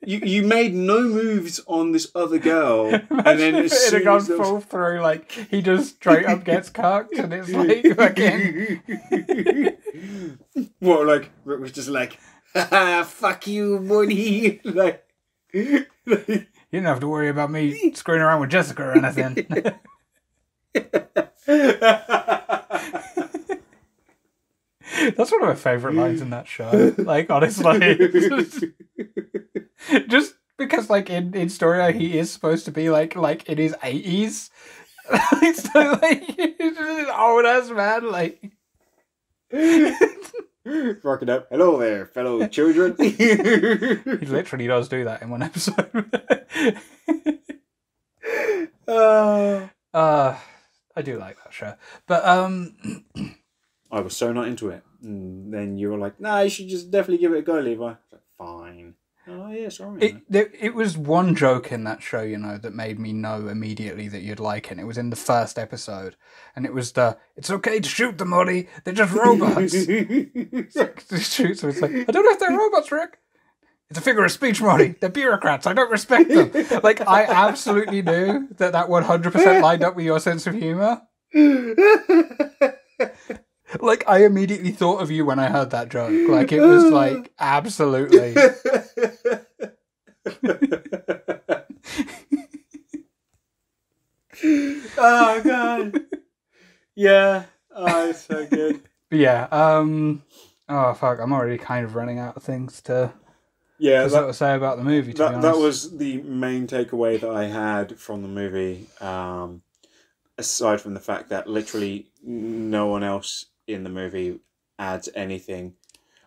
You made no moves on this other girl, and then as soon it goes full through, like, he just straight up gets cocked, and it's like, fucking... What, like, Rick was just like, haha, fuck you, Morty. Like, you don't have to worry about me screwing around with Jessica or anything. That's one of my favourite lines in that show. Like, honestly. Just because, like, in Story, he is supposed to be, like in his 80s. It's like, he's just an old-ass man, like... Rocking up. Hello there, fellow children. He literally does do that in one episode. I do like that show. But, I was so not into it. And then you were like, nah, you should just definitely give it a go, Levi. I was like, fine. Oh, yeah, sorry. It was one joke in that show, that made me know immediately that you'd like it. And it was in the first episode. And it was it's okay to shoot them, Morty. They're just robots. It's like, I don't know if they're robots, Rick. It's a figure of speech, Morty. They're bureaucrats. I don't respect them. Like, I absolutely knew that 100% lined up with your sense of humour. Like, I immediately thought of you when I heard that joke. Like, it was like, absolutely. Oh, God. Yeah. Oh, it's so good. But yeah. Oh, fuck. I'm already kind of running out of things to sort of say about the movie, to be honest. That was the main takeaway that I had from the movie. Aside from the fact that literally no one else in the movie adds anything.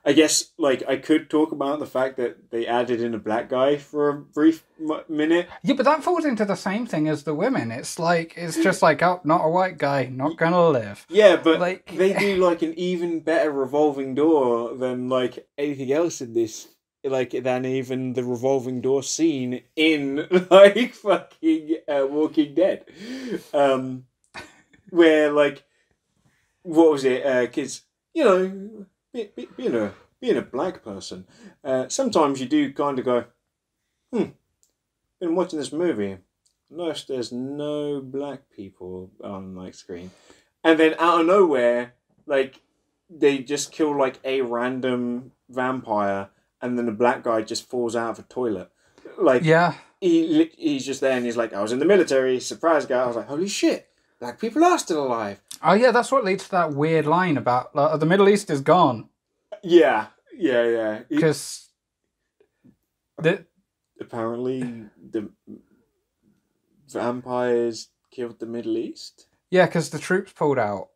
I guess, like, I could talk about the fact that they added in a black guy for a brief minute. Yeah, but that falls into the same thing as the women. It's like, it's just like, oh, not a white guy, not gonna live. Yeah, but like, they do, like, an even better revolving door than, like, anything else in this. Like, than even the revolving door scene in, like, fucking Walking Dead. where like, what was it? Because being a black person, sometimes you do kind of go, been watching this movie. Notice there's no black people on like screen, and then out of nowhere, like they just kill like a random vampire, and then the black guy just falls out of a toilet. Like, Yeah. he's just there, and he's like, I was in the military. Surprise guy. I was like, holy shit, black people are still alive. Oh yeah, that's what leads to that weird line about the Middle East is gone. Yeah. Because apparently the vampires killed the Middle East. Yeah, because the troops pulled out.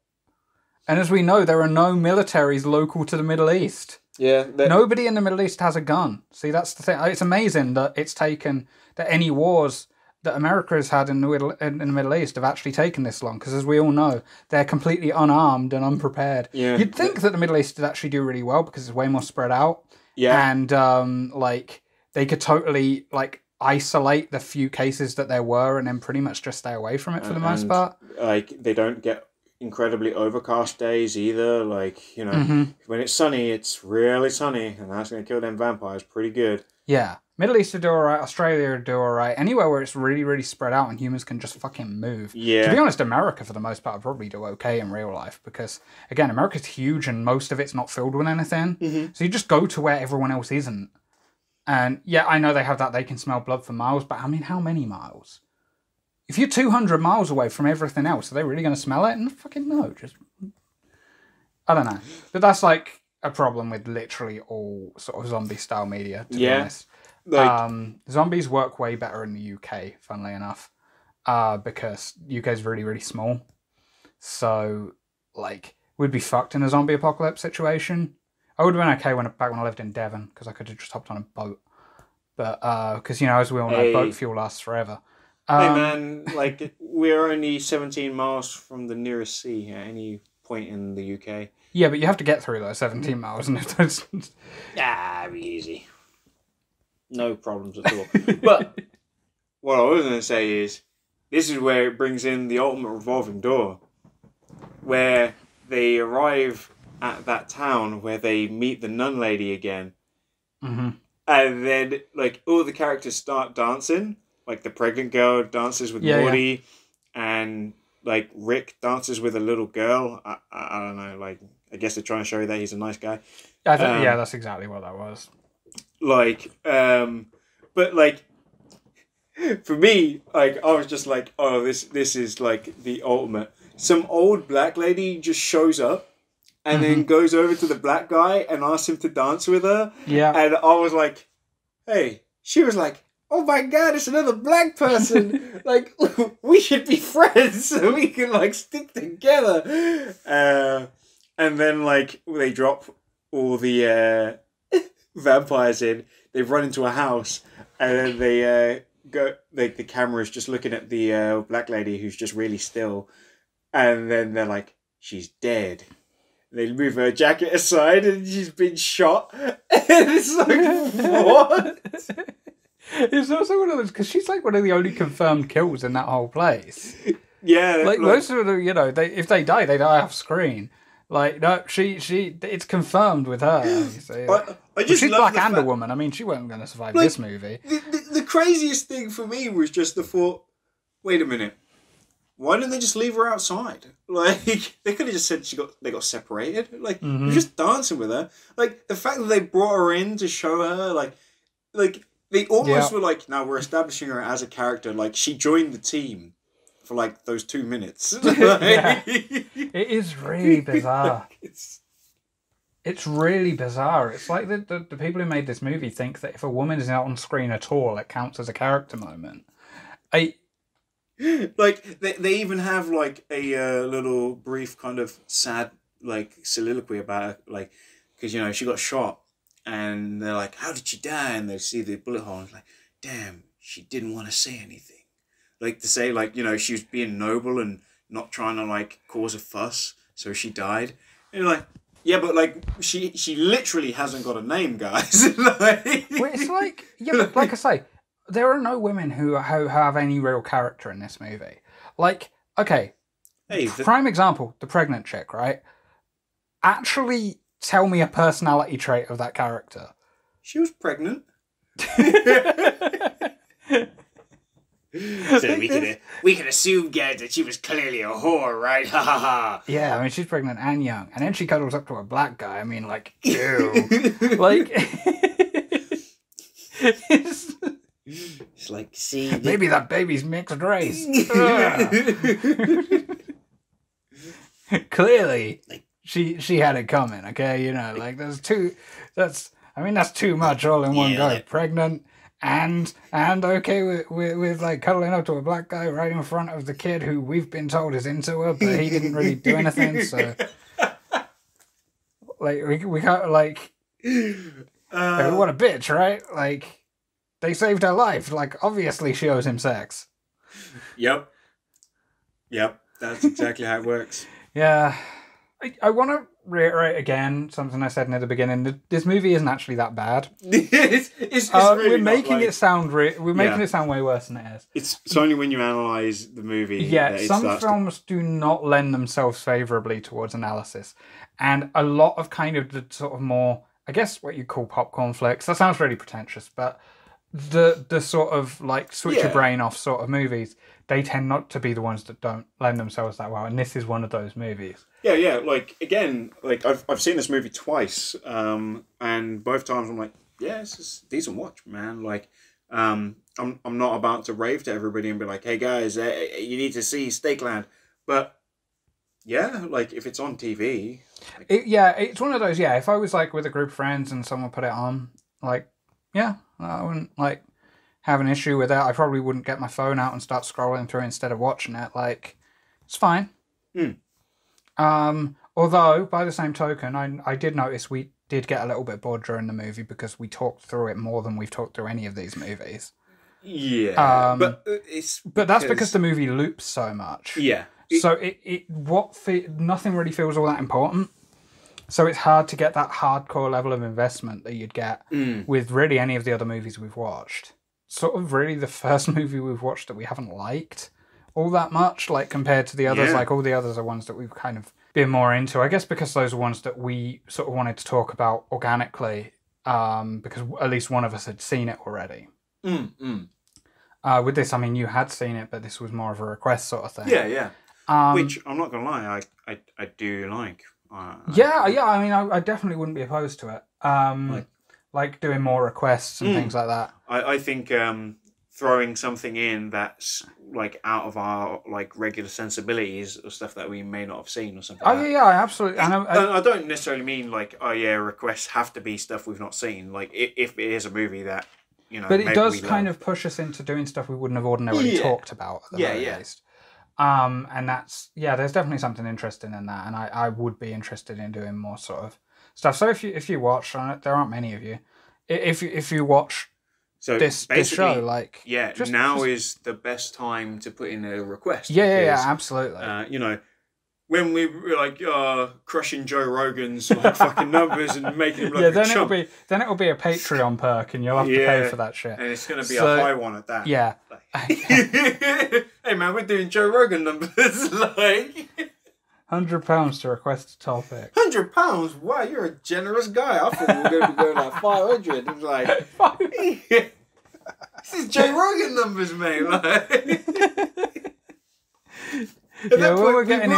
And as we know, there are no militaries local to the Middle East. Yeah. Nobody in the Middle East has a gun. See, that's the thing. It's amazing that it's taken, that any wars that America has had in the Middle East have actually taken this long. Because as we all know, they're completely unarmed and unprepared. Yeah. You'd think that the Middle East would actually do really well because it's way more spread out. Yeah. And, like, they could totally, like, isolate the few cases that there were and then pretty much just stay away from it for the most part. Like, they don't get incredibly overcast days either. Like, when it's sunny, it's really sunny, and that's going to kill them vampires pretty good. Yeah. Middle East would do alright, Australia would do alright, anywhere where it's really, really spread out and humans can just fucking move. Yeah. To be honest, America, for the most part, would probably do okay in real life because, again, America's huge and most of it's not filled with anything. Mm-hmm. So you just go to where everyone else isn't. And, yeah, I know they have that, they can smell blood for miles, but I mean, how many miles? If you're 200 miles away from everything else, are they really going to smell it? And fucking no, just... I don't know. But that's, like, a problem with literally all sort of zombie-style media, to be honest. Like, Zombies work way better in the UK, funnily enough, because UK's really, really small. So, like, we'd be fucked in a zombie apocalypse situation. I would have been okay back when I lived in Devon, because I could have just hopped on a boat. But, because, as we all know, boat fuel lasts forever. Hey man, like, we're only 17 miles from the nearest sea at any point in the UK. Yeah, but you have to get through those 17 miles, and if those... it'd be easy. No problems at all. But what I was going to say is, this is where it brings in the ultimate revolving door, where they arrive at that town where they meet the nun lady again, mm-hmm. and then like all the characters start dancing. Like the pregnant girl dances with Morty, and like Rick dances with a little girl. I don't know. Like, I guess they're trying to show you that he's a nice guy. Yeah, that's exactly what that was. Like, but like, for me, like, I was just like, oh, this is like the ultimate. Some old black lady just shows up and then goes over to the black guy and asks him to dance with her. Yeah. And I was like, hey, she was like, oh my God, it's another black person. Like, we should be friends so we can like stick together. And then like they drop all the vampires in. They run into a house, and then they go. Like the camera's just looking at the black lady who's just really still, and then they're like, "She's dead." They move her jacket aside, and she's been shot. And it's like, what? It's also one of those, because she's like one of the only confirmed kills in that whole place. Yeah, like most of them, if they die off screen. Like, no, it's confirmed with her. I just she's love black and a woman. I mean, she wasn't going to survive like, this movie. The craziest thing for me was just the thought, wait a minute, why didn't they just leave her outside? Like, they could have just said they got separated. Like, we're just dancing with her. Like, the fact that they brought her in to show her, like they almost were like, now we're establishing her as a character. Like, she joined the team for like those 2 minutes. Yeah. It is really bizarre. It's really bizarre. It's like the people who made this movie think that if a woman is not on screen at all, it counts as a character moment. Like, they even have like a little brief kind of sad like soliloquy about it, like, because she got shot, and they're like, how did she die? And they see the bullet hole, and it's like, damn, she didn't want to say anything. Like, to say, like, she was being noble and not trying to, like, cause a fuss, so she died. And you're like, yeah, but, like, she literally hasn't got a name, guys. Like, well, it's like, yeah, but like I say, there are no women who have any real character in this movie. Like, okay, Hey, Prime example, the pregnant chick, right? Actually tell me a personality trait of that character. she was pregnant. So we can assume, guys, that she was clearly a whore, right? Ha ha ha. Yeah, I mean, she's pregnant and young. And then she cuddles up to a black guy. I mean, like, ew. Like, it's like, see... Maybe that baby's mixed race. Clearly, she had it coming, okay? You know, like, that's too much all in one go. Pregnant and okay with like cuddling up to a black guy right in front of the kid who we've been told is into her, but he didn't really do anything, so like we can't like what a bitch, right? Like they saved her life. Like obviously she owes him sex. Yep. That's exactly how it works. Yeah. I want to reiterate again something I said near the beginning. This movie isn't actually that bad. It's really we're making it sound it sound way worse than it is. It's only when you analyze the movie. Yeah, some films do not lend themselves favorably towards analysis, and a lot of kind of the sort of more, I guess, what you call popcorn flicks. That sounds really pretentious, but the sort of like switch your brain off sort of movies, they tend not to be the ones that don't lend themselves that well, and this is one of those movies. Yeah. Like again, like I've seen this movie twice, and both times I'm like, yeah, it's a decent watch, man. Like, I'm not about to rave to everybody and be like, hey guys, you need to see Steakland, but yeah, like if it's on TV, like... it's one of those. Yeah, if I was like with a group of friends and someone put it on, like, yeah, I wouldn't like have an issue with it. I probably wouldn't get my phone out and start scrolling through instead of watching it. Like, it's fine. Although, by the same token, I did notice we did get a little bit bored during the movie because we talked through it more than we've talked through any of these movies. Yeah, but that's because the movie loops so much. Yeah. So nothing really feels all that important. So it's hard to get that hardcore level of investment that you'd get with really any of the other movies we've watched. Sort of really the first movie we've watched that we haven't liked all that much, like compared to the others. Like all the others are ones that we've kind of been more into, I guess, because those are ones that we sort of wanted to talk about organically, because at least one of us had seen it already. With this, I mean, you had seen it, but this was more of a request sort of thing. Yeah. Which I'm not gonna lie, I do like. I mean, I definitely wouldn't be opposed to it. Like doing more requests and things like that. I think throwing something in that's like out of our like regular sensibilities or stuff that we may not have seen or something. Absolutely. I don't necessarily mean like requests have to be stuff we've not seen. Like if it is a movie that but it does kind of push us into doing stuff we wouldn't have ordinarily talked about at the very least. And that's there's definitely something interesting in that, and I would be interested in doing more sort of stuff. So if you watch, there aren't many of you. If you watch this show, like now is the best time to put in a request. Yeah, absolutely. When we were like crushing Joe Rogan's like fucking numbers and making him look then it'll be a Patreon perk, and you'll have to pay for that shit. And it's gonna be a high one at that. Yeah. Hey man, we're doing Joe Rogan numbers, like £100 to request a topic. £100? Wow, you're a generous guy. I thought we were going to be going like 500. It was like, this is Joe Rogan numbers, mate. Like, we're getting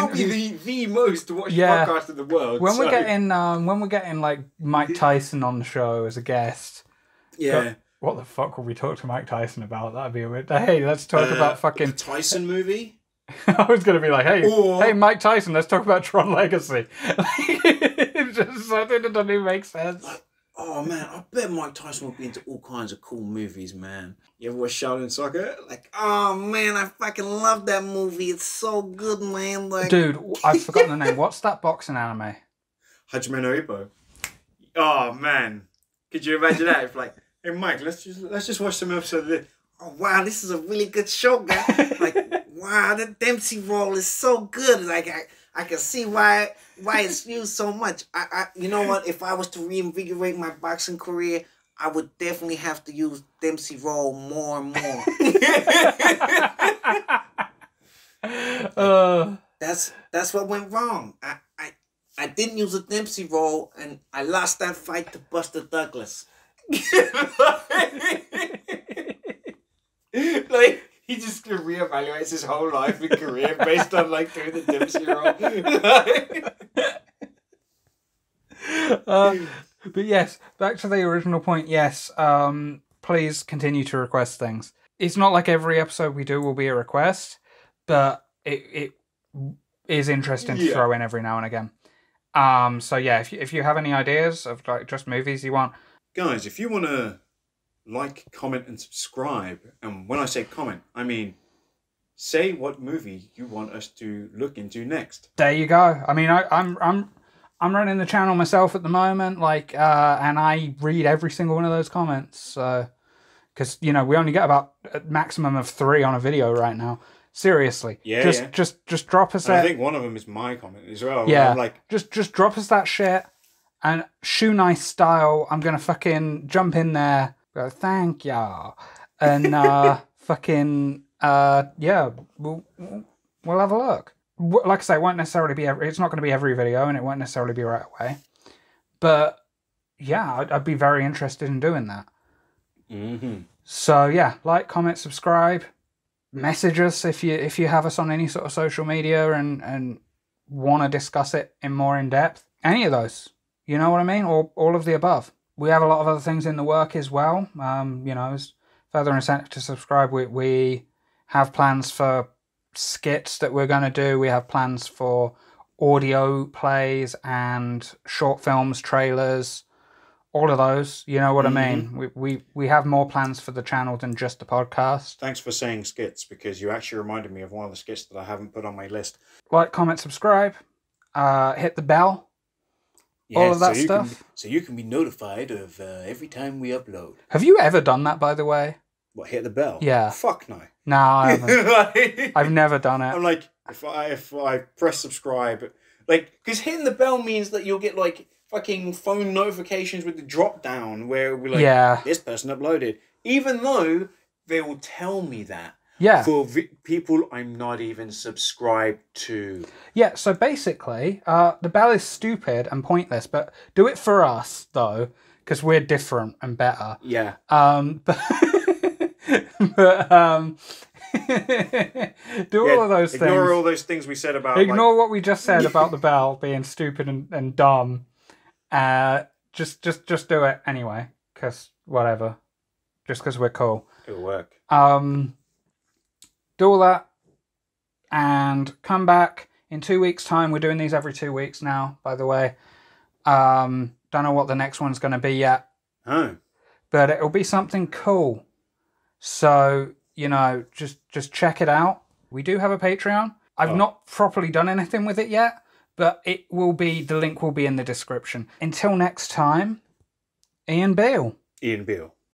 the most watched podcast in the world. When we're getting like Mike Tyson on the show as a guest. Yeah. What the fuck will we talk to Mike Tyson about? That'd be a weird. Hey, let's talk about fucking the Tyson movie. I was going to be like, hey, Mike Tyson, let's talk about Tron Legacy. It's just something that doesn't even make sense. Oh man, I bet Mike Tyson would be into all kinds of cool movies, man. You ever watch Shaolin Soccer? Like, oh man, I fucking love that movie. It's so good, man. Like, dude, I've forgotten the name. What's that boxing anime? Hajime no Ippo. Oh man, could you imagine that? If like, hey Mike, let's just watch some episodes of this. Oh wow, this is a really good show, guy. Like, wow, the Dempsey role is so good. Like, I can see why it's used so much. You know what? If I was to reinvigorate my boxing career, I would definitely have to use Dempsey role more and more. That's what went wrong. I didn't use a Dempsey roll, and I lost that fight to Buster Douglas. Like, he just reevaluates his whole life and career based on like doing the Dempsey roll. But yes, back to the original point. Yes, please continue to request things. It's not like every episode we do will be a request, but it is interesting to throw in every now and again. So yeah, if you have any ideas of like just movies you want, guys, if you want to like, comment, and subscribe, and when I say comment, I mean say what movie you want us to look into next. There you go. I mean, I'm running the channel myself at the moment, like, and I read every single one of those comments. So, because we only get about a maximum of 3 on a video right now. Seriously, just drop us. I think one of them is my comment as well. Yeah, I'm like, just drop us that shit, and shoe nice style. I'm gonna fucking jump in there, go thank ya, and fucking yeah, we'll have a look. Like I say, it won't necessarily be it's not going to be every video, and it won't necessarily be right away. But yeah, I'd be very interested in doing that. Mm-hmm. So yeah, like, comment, subscribe, message us if you have us on any sort of social media and want to discuss it more in depth. Any of those, you know what I mean, or all of the above. We have a lot of other things in the work as well. As further incentive to subscribe. We have plans for skits that we're going to do. We have plans for audio plays and short films, trailers, all of those. You know what I mean? We have more plans for the channel than just the podcast. Thanks for saying skits, because you actually reminded me of one of the skits that I haven't put on my list. Like, comment, subscribe, hit the bell, all of that stuff. So you can be notified of every time we upload. Have you ever done that, by the way? What, hit the bell? Yeah. Fuck no. No, I haven't. I've never done it. I'm like, if I press subscribe, like, because hitting the bell means that you'll get like fucking phone notifications with the drop down where we're like, this person uploaded, even though they will tell me that. Yeah. For people I'm not even subscribed to. Yeah, so basically, the bell is stupid and pointless, but do it for us though, because we're different and better. Yeah. Do all of those things. Ignore all those things we said about. Ignore what we just said about the bell being stupid and dumb. Just do it anyway, because whatever. Just because we're cool. It'll work. Do all that, and come back in 2 weeks' time. We're doing these every 2 weeks now, by the way. Don't know what the next one's going to be yet. Oh. But it'll be something cool. So, just check it out. We do have a Patreon. I've not properly done anything with it yet, but the link will be in the description. Until next time, Ian Beale. Ian Beale.